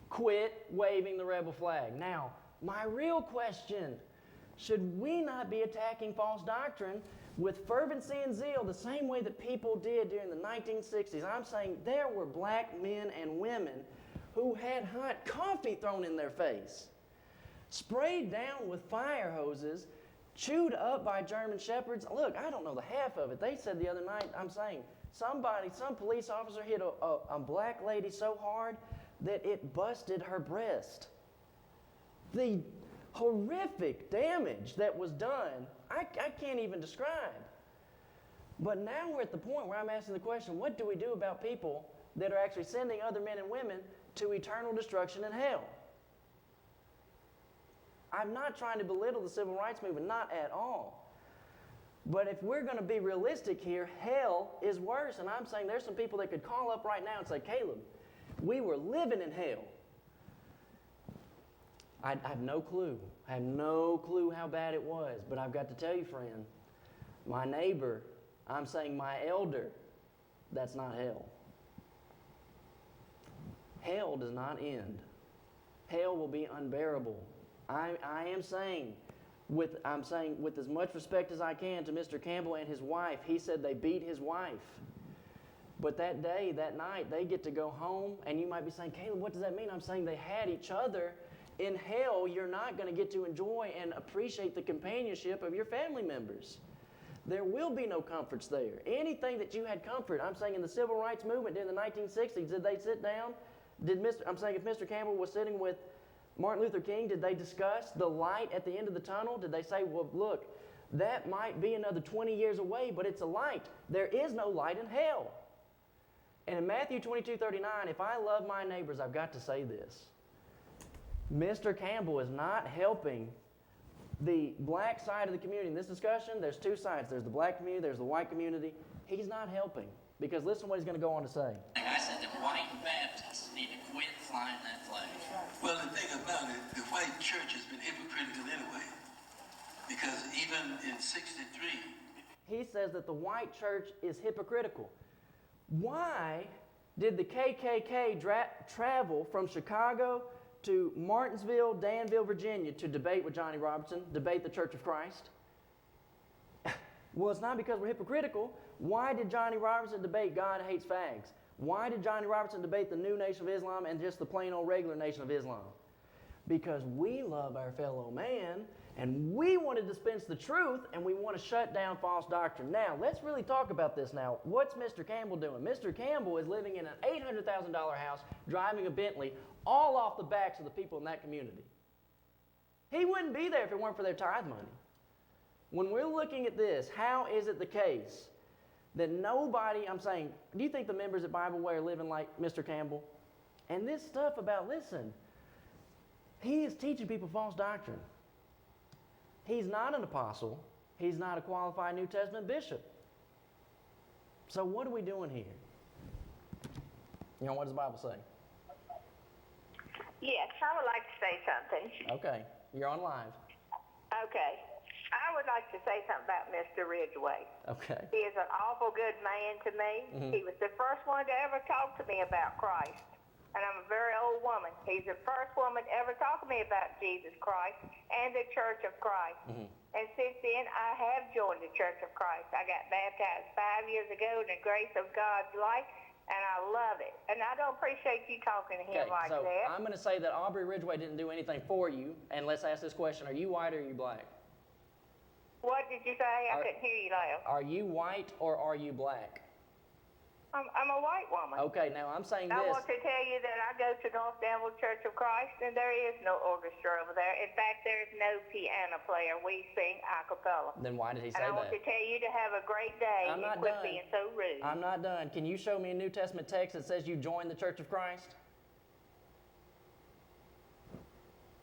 quit waving the rebel flag. Now, my real question, should we not be attacking false doctrine with fervency and zeal the same way that people did during the 1960s? I'm saying there were black men and women who had hot coffee thrown in their face, sprayed down with fire hoses, chewed up by German shepherds. Look, I don't know the half of it. They said the other night, I'm saying, some police officer hit a black lady so hard that it busted her breast. The horrific damage that was done, I can't even describe. But now we're at the point where I'm asking the question, what do we do about people that are actually sending other men and women to eternal destruction in hell. I'm not trying to belittle the civil rights movement, not at all. But if we're going to be realistic here, hell is worse. And I'm saying there's some people that could call up right now and say, Caleb, we were living in hell. I have no clue. I have no clue how bad it was. But I've got to tell you, friend, my neighbor, I'm saying my elder, that's not hell. Hell does not end. Hell will be unbearable. I am saying, with as much respect as I can to Mr. Campbell and his wife, he said they beat his wife. But that day, that night, they get to go home, and you might be saying, Caleb, what does that mean? I'm saying they had each other. In hell, you're not going to get to enjoy and appreciate the companionship of your family members. There will be no comforts there. Anything that you had comfort, I'm saying in the civil rights movement during the 1960s, did they sit down? I'm saying if Mr. Campbell was sitting with Martin Luther King, did they discuss the light at the end of the tunnel? Did they say, well, look, that might be another 20 years away, but it's a light. There is no light in hell. And in Matthew 22:39, if I love my neighbors, I've got to say this. Mr. Campbell is not helping the black side of the community. In this discussion, there's two sides. There's the black community, there's the white community. He's not helping. Because listen to what he's going to go on to say. I said that white Baptists need to quit flying that flag. Well, the thing about it, the white church has been hypocritical anyway. Because even in 63, he says that the white church is hypocritical. Why did the KKK travel from Chicago to Martinsville, Danville, Virginia to debate with Johnny Robertson, debate the Church of Christ? Well, it's not because we're hypocritical. Why did Johnny Robertson debate God hates fags? Why did Johnny Robertson debate the new Nation of Islam and just the plain old regular Nation of Islam? Because we love our fellow man, and we want to dispense the truth, and we want to shut down false doctrine. Now, let's really talk about this now. What's Mr. Campbell doing? Mr. Campbell is living in an $800,000 house, driving a Bentley, all off the backs of the people in that community. He wouldn't be there if it weren't for their tithe money. When we're looking at this, how is it the case that nobody, I'm saying, do you think the members at Bible Way are living like Mr. Campbell? And this stuff about, listen, he is teaching people false doctrine. He's not an apostle. He's not a qualified New Testament bishop. So what are we doing here? You know, what does the Bible say? Yes, I would like to say something. Okay, you're on live. Okay. I would like to say something about Mr. Ridgway. Okay. He is an awful good man to me. Mm-hmm. He was the first one to ever talk to me about Christ. And I'm a very old woman. He's the first woman to ever talk to me about Jesus Christ and the Church of Christ. Mm-hmm. And since then, I have joined the Church of Christ. I got baptized 5 years ago in the grace of God's light, and I love it. And I don't appreciate you talking to him like that. I'm going to say that Aubrey Ridgway didn't do anything for you. And let's ask this question. Are you white or are you black? What did you say? I couldn't hear you loud. Are you white or are you black? I'm a white woman. Okay, now I'm saying this. I want to tell you that I go to North Danville Church of Christ, and there is no orchestra over there. In fact, there is no piano player. We sing a cappella. Then why did he say that? And I want to tell you to have a great day. I'm not quit done. being so rude. I'm not done. Can you show me a New Testament text that says you joined the Church of Christ?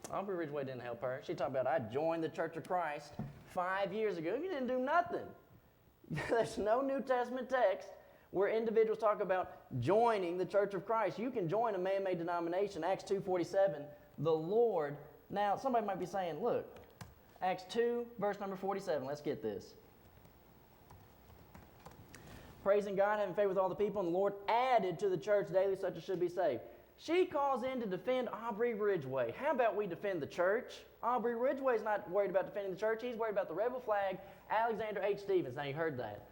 Aubrey Ridgway didn't help her. She talked about, I joined the Church of Christ 5 years ago. You didn't do nothing. There's no New Testament text where individuals talk about joining the Church of Christ. You can join a man-made denomination. Acts 2:47, the Lord. Now, somebody might be saying, look, Acts 2, verse number 47. Let's get this. Praising God, having favor with all the people, and the Lord added to the church daily such as should be saved. She calls in to defend Aubrey Ridgway. How about we defend the church? Aubrey Ridgway's not worried about defending the church. He's worried about the rebel flag, Alexander H. Stephens. Now, you heard that.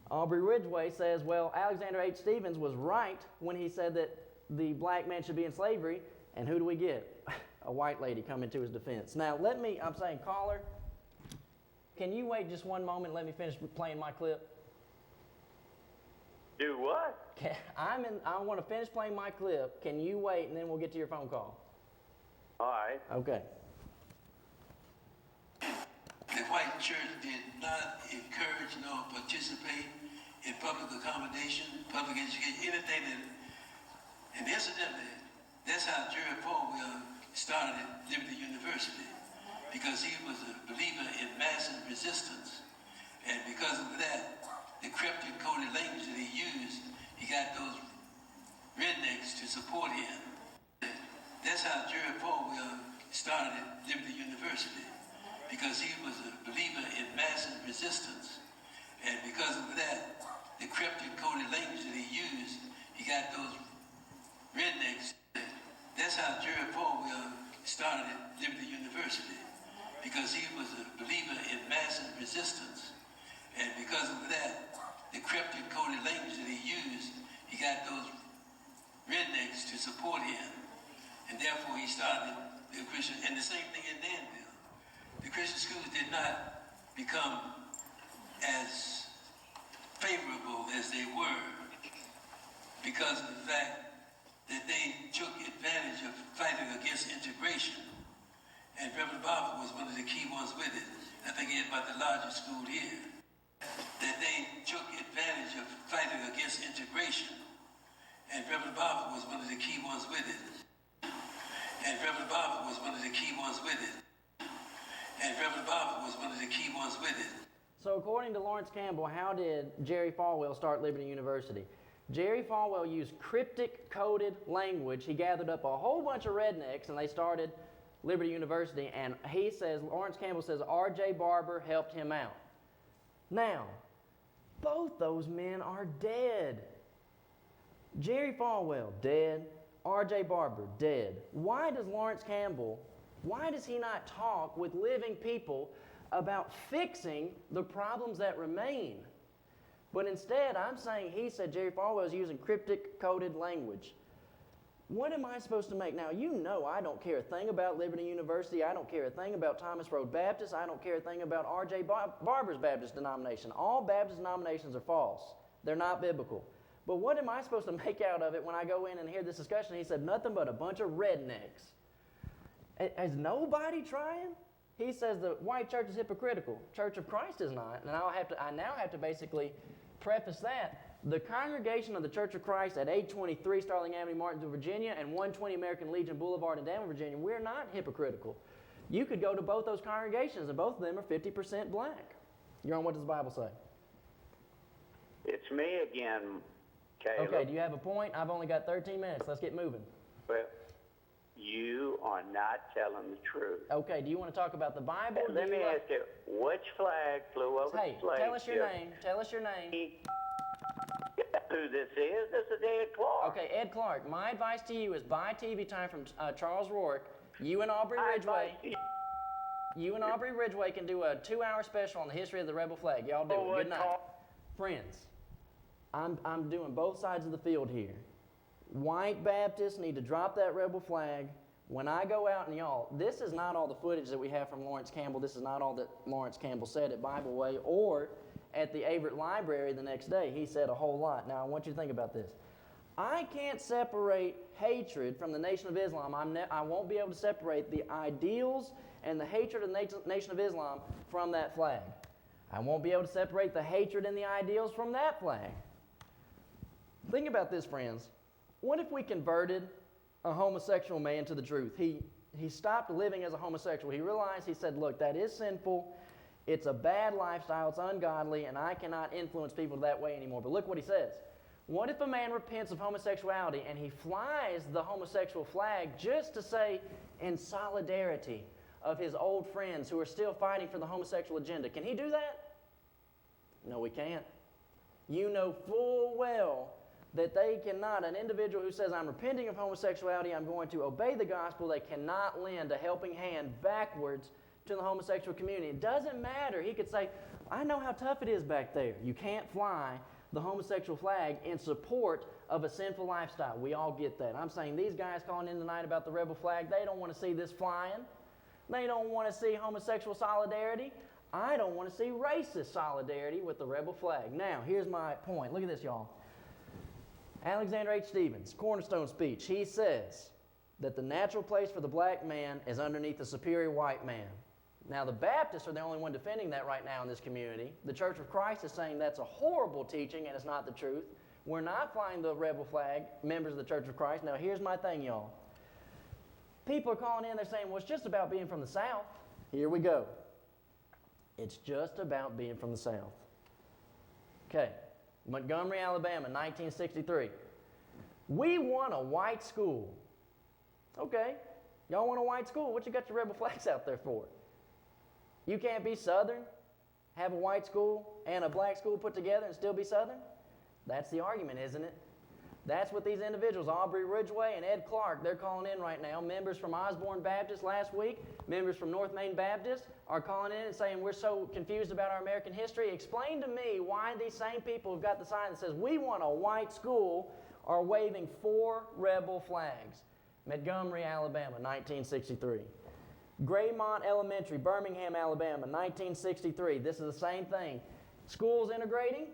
Aubrey Ridgway says, well, Alexander H. Stephens was right when he said that the black man should be in slavery. And who do we get? A white lady coming to his defense. Now, I'm saying, caller, can you wait just one moment and let me finish playing my clip? Do what? I want to finish playing my clip. Can you wait, and then we'll get to your phone call? All right. Okay. The white church did not encourage nor participate in public accommodation, public education, anything that, and incidentally, That's how Jerry Falwell started at Liberty University, because he was a believer in massive resistance. And because of that, the cryptic coded language that he used, he got those rednecks to support him. That's how Jerry Falwell started at Liberty University, because he was a believer in massive resistance. And because of that, the cryptic coded language that he used, he got those rednecks. That's how Jerry Falwell started at Liberty University, because he was a believer in massive resistance. And because of that, the cryptic coded language that he used, he got those rednecks to support him. And therefore he started the Christian, and the same thing in Danville. The Christian schools did not become as favorable as they were because of the fact that they took advantage of fighting against integration. And Reverend Barber was one of the key ones with it. I think he had about the largest school here. That they took advantage of fighting against integration. And Reverend Barber was one of the key ones with it. And Reverend Barber was one of the key ones with it. And Reverend Barber was one of the key ones with it. So according to Lawrence Campbell, how did Jerry Falwell start Liberty University? Jerry Falwell used cryptic coded language. He gathered up a whole bunch of rednecks and they started Liberty University. And he says, Lawrence Campbell says, R.J. Barber helped him out. Now, both those men are dead. Jerry Falwell, dead. R.J. Barber, dead. Why does Lawrence Campbell, why does he not talk with living people about fixing the problems that remain? But instead, I'm saying he said Jerry Falwell is using cryptic coded language. What am I supposed to make? Now, you know I don't care a thing about Liberty University. I don't care a thing about Thomas Road Baptist. I don't care a thing about R.J. Barber's Baptist denomination. All Baptist denominations are false. They're not biblical. But what am I supposed to make out of it when I go in and hear this discussion? He said nothing but a bunch of rednecks. Is nobody trying? He says the white church is hypocritical. Church of Christ is not. And I now have to basically preface that. The congregation of the Church of Christ at 823 Starling Avenue, Martinsville, Virginia, and 120 American Legion Boulevard in Danville, Virginia, we're not hypocritical. You could go to both those congregations, and both of them are 50% black. You're on What Does the Bible Say? It's me again, Caleb. Okay, do you have a point? I've only got 13 minutes. Let's get moving. Well, you are not telling the truth. Okay, do you want to talk about the Bible? Let me ask you, which flag flew over the slave tell us your ship? name. Tell us your name. Who this is? This is Ed Clark. Okay, Ed Clark. My advice to you is buy TV time from Charles Rourke. You and Aubrey Ridgway. You and Aubrey Ridgway can do a 2-hour special on the history of the rebel flag. Y'all do it. Good night. Friends, I'm doing both sides of the field here. White Baptists need to drop that rebel flag. When I go out, and y'all, this is not all the footage that we have from Lawrence Campbell. This is not all that Lawrence Campbell said at Bible Way or at the Averett Library the next day. He said a whole lot. Now, I want you to think about this. I can't separate hatred from the Nation of Islam. I won't be able to separate the ideals and the hatred of the Nation of Islam from that flag. I won't be able to separate the hatred and the ideals from that flag. Think about this, friends. What if we converted a homosexual man to the truth? He stopped living as a homosexual. He realized, he said, look, that is sinful. It's a bad lifestyle. It's ungodly, and I cannot influence people that way anymore. But look what he says. What if a man repents of homosexuality and he flies the homosexual flag just to say in solidarity of his old friends who are still fighting for the homosexual agenda? Can he do that? No, he can't. You know full well that they cannot. An individual who says, I'm repenting of homosexuality, I'm going to obey the gospel, they cannot lend a helping hand backwards to the homosexual community. It doesn't matter. He could say, I know how tough it is back there. You can't fly the homosexual flag in support of a sinful lifestyle. We all get that. I'm saying these guys calling in tonight about the rebel flag, they don't want to see this flying. They don't want to see homosexual solidarity. I don't want to see racist solidarity with the rebel flag. Now, here's my point. Look at this, y'all. Alexander H. Stevens, Cornerstone speech, he says that the natural place for the black man is underneath the superior white man. Now, the Baptists are the only one defending that right now in this community. The Church of Christ is saying that's a horrible teaching and it's not the truth. We're not flying the rebel flag, members of the Church of Christ. Now, here's my thing, y'all. People are calling in, they're saying, well, it's just about being from the South. Here we go. It's just about being from the South. Okay, Montgomery, Alabama, 1963. We want a white school. Okay, y'all want a white school? What you got your rebel flags out there for? You can't be Southern, have a white school and a black school put together and still be Southern? That's the argument, isn't it? That's what these individuals, Aubrey Ridgway and Ed Clark, they're calling in right now. Members from Osborne Baptist last week, members from North Main Baptist are calling in and saying, we're so confused about our American history. Explain to me why these same people who've got the sign that says, we want a white school, are waving 4 rebel flags. Montgomery, Alabama, 1963. Graymont Elementary, Birmingham, Alabama, 1963. This is the same thing. Schools integrating.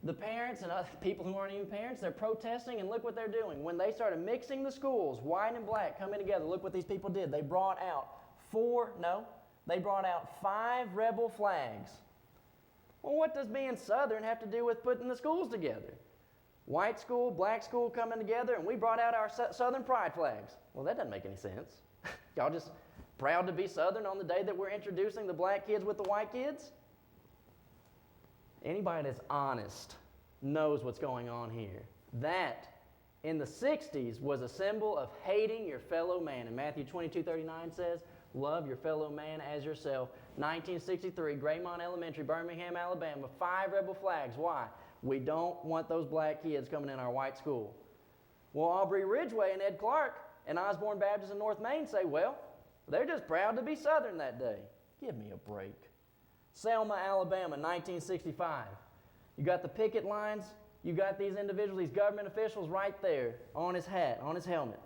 The parents and other people who aren't even parents, they're protesting, and look what they're doing. When they started mixing the schools, white and black coming together, look what these people did. They brought out 5 rebel flags. Well, what does being Southern have to do with putting the schools together? White school, black school coming together, and we brought out our Southern pride flags. Well, that doesn't make any sense. Y'all just proud to be Southern on the day that we're introducing the black kids with the white kids? Anybody that's honest knows what's going on here. That, in the 60s, was a symbol of hating your fellow man. And Matthew 22:39 says, love your fellow man as yourself. 1963, Graymont Elementary, Birmingham, Alabama, 5 rebel flags. Why? We don't want those black kids coming in our white school. Well, Aubrey Ridgway and Ed Clark and Osborne Baptist in North Main say, well, they're just proud to be Southern that day. Give me a break. Selma, Alabama, 1965. You got the picket lines. You got these individuals, these government officials right there on his hat, on his helmet.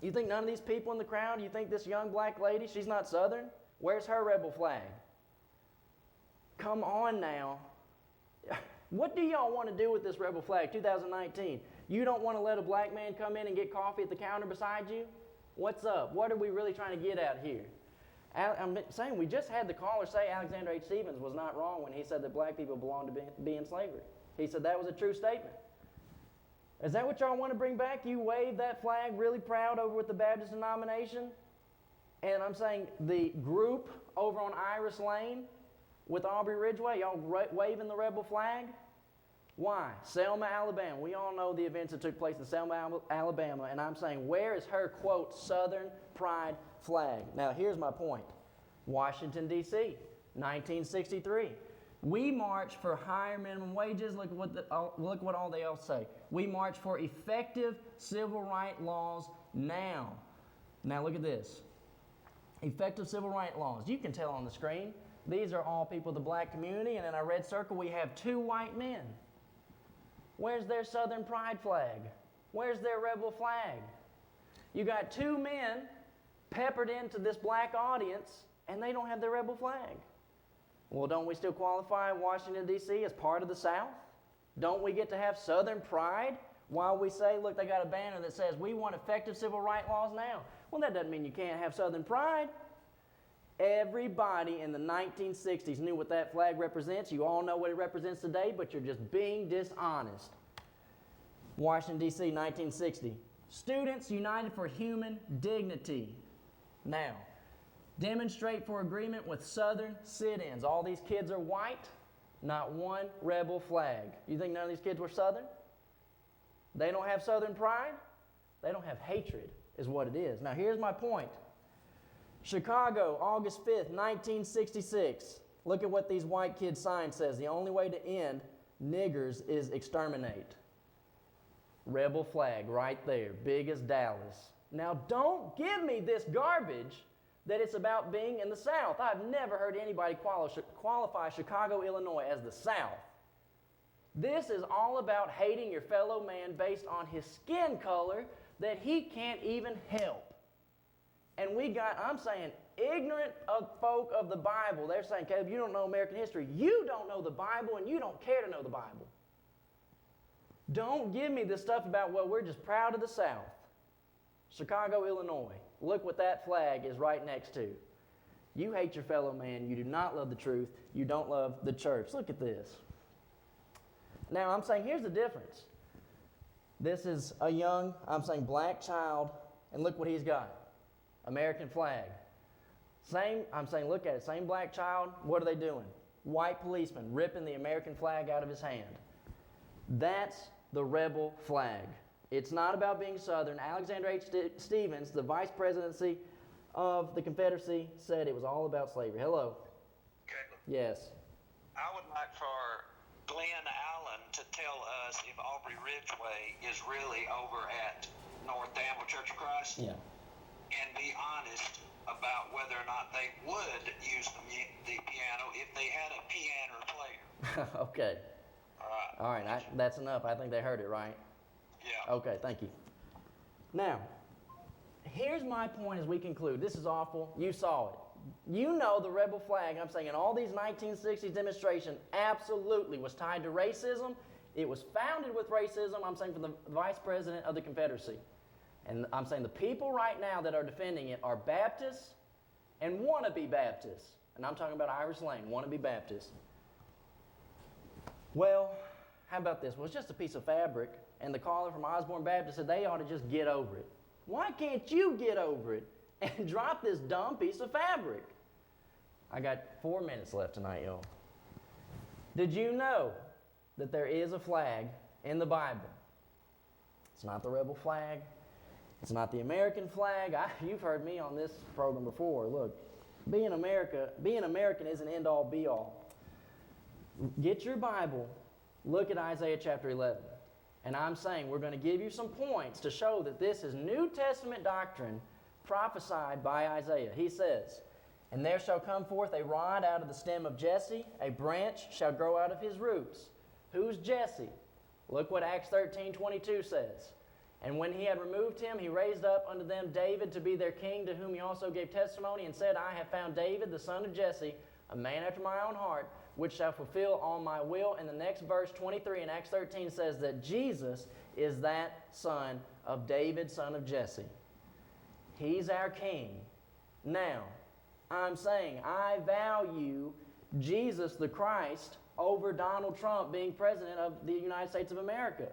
You think none of these people in the crowd, you think this young black lady, she's not Southern? Where's her rebel flag? Come on now. What do y'all want to do with this rebel flag, 2019? You don't want to let a black man come in and get coffee at the counter beside you? What's up? What are we really trying to get at here? I'm saying we just had the caller say Alexander H. Stephens was not wrong when he said that black people belong to be in slavery. He said that was a true statement. Is that what y'all want to bring back? You wave that flag really proud over with the Baptist denomination? And I'm saying the group over on Iris Lane with Aubrey Ridgway, y'all waving the rebel flag? Why? Selma, Alabama. We all know the events that took place in Selma, Alabama, and I'm saying, where is her, quote, Southern pride flag? Now, here's my point. Washington, D.C., 1963. We march for higher minimum wages. Look what all they else say. We march for effective civil rights laws now. Now, look at this. Effective civil rights laws. You can tell on the screen. These are all people of the black community, and in our red circle, we have 2 white men. Where's their Southern pride flag? Where's their rebel flag? You got 2 men peppered into this black audience, and they don't have their rebel flag. Well, don't we still qualify Washington, D.C. as part of the South? Don't we get to have Southern pride while we say, look, they got a banner that says, we want effective civil rights laws now? Well, that doesn't mean you can't have Southern pride. Everybody in the 1960s knew what that flag represents. You all know what it represents today, but you're just being dishonest. Washington, D.C., 1960. Students United for Human Dignity. Now, demonstrate for agreement with Southern sit-ins. All these kids are white, not one rebel flag. You think none of these kids were Southern? They don't have Southern pride? They don't have hatred, is what it is. Now, here's my point. Chicago, August 5th, 1966. Look at what these white kids' sign says. The only way to end niggers is exterminate. Rebel flag right there, big as Dallas. Now, don't give me this garbage that it's about being in the South. I've never heard anybody qualify Chicago, Illinois as the South. This is all about hating your fellow man based on his skin color that he can't even help. And I'm saying, ignorant of folk of the Bible. They're saying, Caleb, you don't know American history. You don't know the Bible, and you don't care to know the Bible. Don't give me this stuff about, well, we're just proud of the South. Chicago, Illinois. Look what that flag is right next to. You hate your fellow man. You do not love the truth. You don't love the church. Look at this. Now, I'm saying, here's the difference. This is a young, black child, and look what he's got. American flag. I'm saying, look at it, same black child, what are they doing? White policeman ripping the American flag out of his hand. That's the rebel flag. It's not about being Southern. Alexander H. Stevens, the vice presidency of the Confederacy, said it was all about slavery. Hello. Caleb. Yes. I would like for Glenn Allen to tell us if Aubrey Ridgeway is really over at North Danville Church of Christ. Yeah. And be honest about whether or not they would use the piano if they had a piano player. Okay. All right. All right, that's enough. I think they heard it, right? Yeah. Okay, thank you. Now, here's my point as we conclude. This is awful. You saw it. You know the rebel flag, I'm saying, in all these 1960s demonstrations absolutely was tied to racism. It was founded with racism, I'm saying, for the vice president of the Confederacy. And I'm saying the people right now that are defending it are Baptists and wannabe Baptists. And I'm talking about Iris Lane, wannabe Baptists. Well, how about this? Well, it's just a piece of fabric, and the caller from Osborne Baptist said they ought to just get over it. Why can't you get over it and drop this dumb piece of fabric? I got 4 minutes left tonight, y'all. Did you know that there is a flag in the Bible? It's not the rebel flag. It's not the American flag. You've heard me on this program before. Look, being American isn't end all be all. Get your Bible, look at Isaiah chapter 11. And I'm saying we're going to give you some points to show that this is New Testament doctrine prophesied by Isaiah. He says, "And there shall come forth a rod out of the stem of Jesse, a branch shall grow out of his roots." Who's Jesse? Look what Acts 13:22 says. "And when he had removed him, he raised up unto them David to be their king, to whom he also gave testimony, and said, I have found David, the son of Jesse, a man after my own heart, which shall fulfill all my will." And the next verse, 23 in Acts 13, says that Jesus is that son of David, son of Jesse. He's our king. Now, I'm saying I value Jesus the Christ over Donald Trump being president of the United States of America.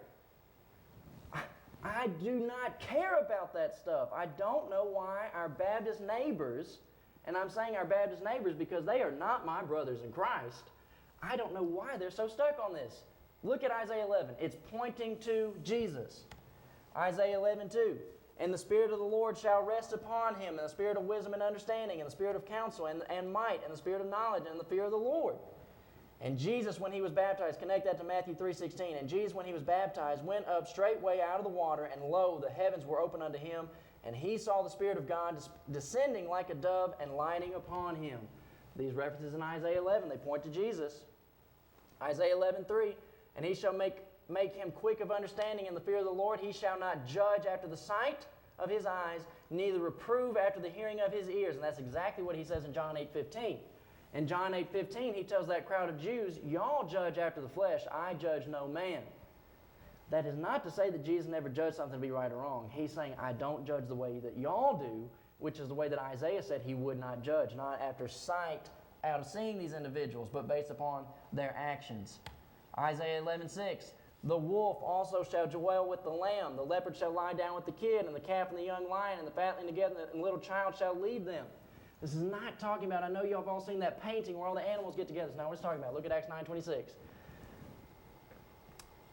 I do not care about that stuff. I don't know why our Baptist neighbors, and I'm saying our Baptist neighbors because they are not my brothers in Christ, I don't know why they're so stuck on this. Look at Isaiah 11. It's pointing to Jesus. Isaiah 11:2. "And the Spirit of the Lord shall rest upon him, and the Spirit of wisdom and understanding, and the Spirit of counsel and might, and the Spirit of knowledge, and the fear of the Lord." And Jesus, when he was baptized, connect that to Matthew 3:16. "And Jesus, when he was baptized, went up straightway out of the water, and lo, the heavens were opened unto him, and he saw the Spirit of God descending like a dove and lighting upon him." These references in Isaiah 11, they point to Jesus. Isaiah 11:3, "And he shall make him quick of understanding in the fear of the Lord. He shall not judge after the sight of his eyes, neither reprove after the hearing of his ears." And that's exactly what he says in John 8:15. In John 8:15, he tells that crowd of Jews, "Y'all judge after the flesh, I judge no man." That is not to say that Jesus never judged something to be right or wrong. He's saying, I don't judge the way that y'all do, which is the way that Isaiah said he would not judge, not after sight, out of seeing these individuals, but based upon their actions. Isaiah 11:6, "The wolf also shall dwell with the lamb, the leopard shall lie down with the kid, and the calf and the young lion, and the fatling together, and the little child shall lead them." This is not talking about, I know y'all have all seen that painting where all the animals get together. It's not what it's talking about. Look at Acts 9:26.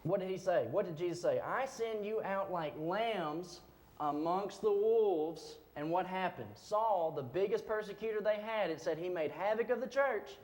What did he say? What did Jesus say? "I send you out like lambs amongst the wolves." And what happened? Saul, the biggest persecutor they had, it said he made havoc of the church.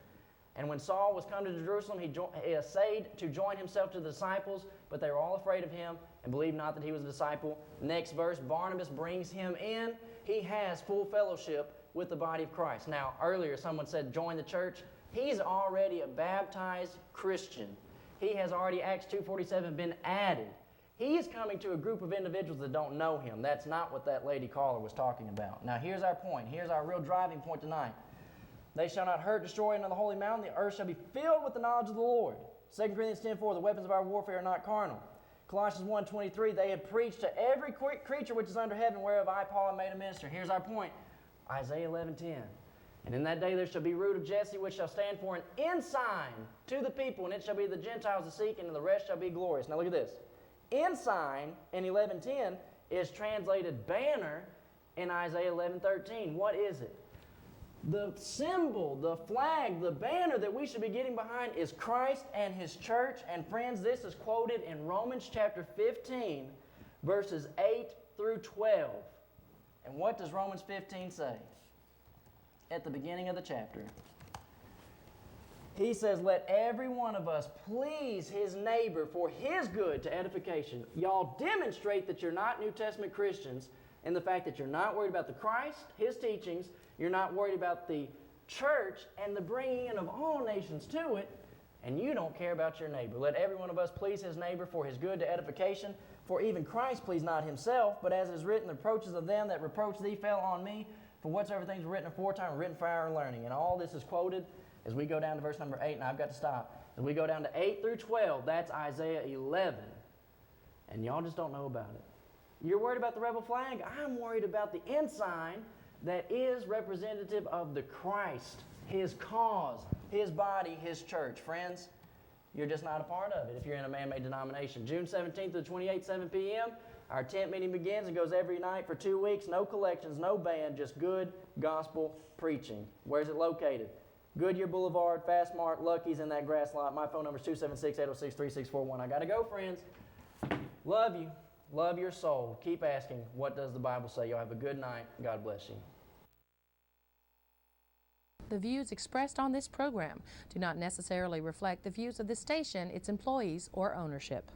And when Saul was come to Jerusalem, he essayed to join himself to the disciples, but they were all afraid of him and believed not that he was a disciple. Next verse, Barnabas brings him in. He has full fellowship with the body of Christ. Now, earlier someone said join the church. He's already a baptized Christian. He has already, Acts 2:47, been added. He is coming to a group of individuals that don't know him. That's not what that lady caller was talking about. Now, here's our point. Here's our real driving point tonight. "They shall not hurt, destroy unto the holy mountain. The earth shall be filled with the knowledge of the Lord." 2 Corinthians 10:4, "The weapons of our warfare are not carnal." Colossians 1:23, "They have preached to every creature which is under heaven, whereof I, Paul, am made a minister." Here's our point. Isaiah 11:10, "And in that day there shall be root of Jesse, which shall stand for an ensign to the people, and it shall be the Gentiles that seek, and the rest shall be glorious." Now look at this. Ensign in 11:10 is translated banner in Isaiah 11:13. What is it? The symbol, the flag, the banner that we should be getting behind is Christ and His church. And friends, this is quoted in Romans chapter 15, verses 8 through 12. And what does Romans 15 say? At the beginning of the chapter, he says, let every one of us please his neighbor for his good to edification. Y'all demonstrate that you're not New Testament Christians in the fact that you're not worried about the Christ, His teachings, you're not worried about the church and the bringing in of all nations to it, and you don't care about your neighbor. Let every one of us please his neighbor for his good to edification. For even Christ pleased not himself, but as is written, the reproaches of them that reproach thee fell on me. For whatsoever things were written aforetime were written for our learning. And all this is quoted as we go down to verse number 8, and I've got to stop. As we go down to 8 through 12, that's Isaiah 11. And y'all just don't know about it. You're worried about the rebel flag? I'm worried about the ensign that is representative of the Christ, His cause, His body, His church. Friends, you're just not a part of it if you're in a man-made denomination. June 17th to the 28th, 7 p.m., our tent meeting begins and goes every night for 2 weeks. No collections, no band, just good gospel preaching. Where's it located? Goodyear Boulevard, Fastmark, Lucky's in that grass lot. My phone number is 276-806-3641. I got to go, friends. Love you. Love your soul. Keep asking, what does the Bible say? Y'all have a good night. God bless you. The views expressed on this program do not necessarily reflect the views of this station, its employees, or ownership.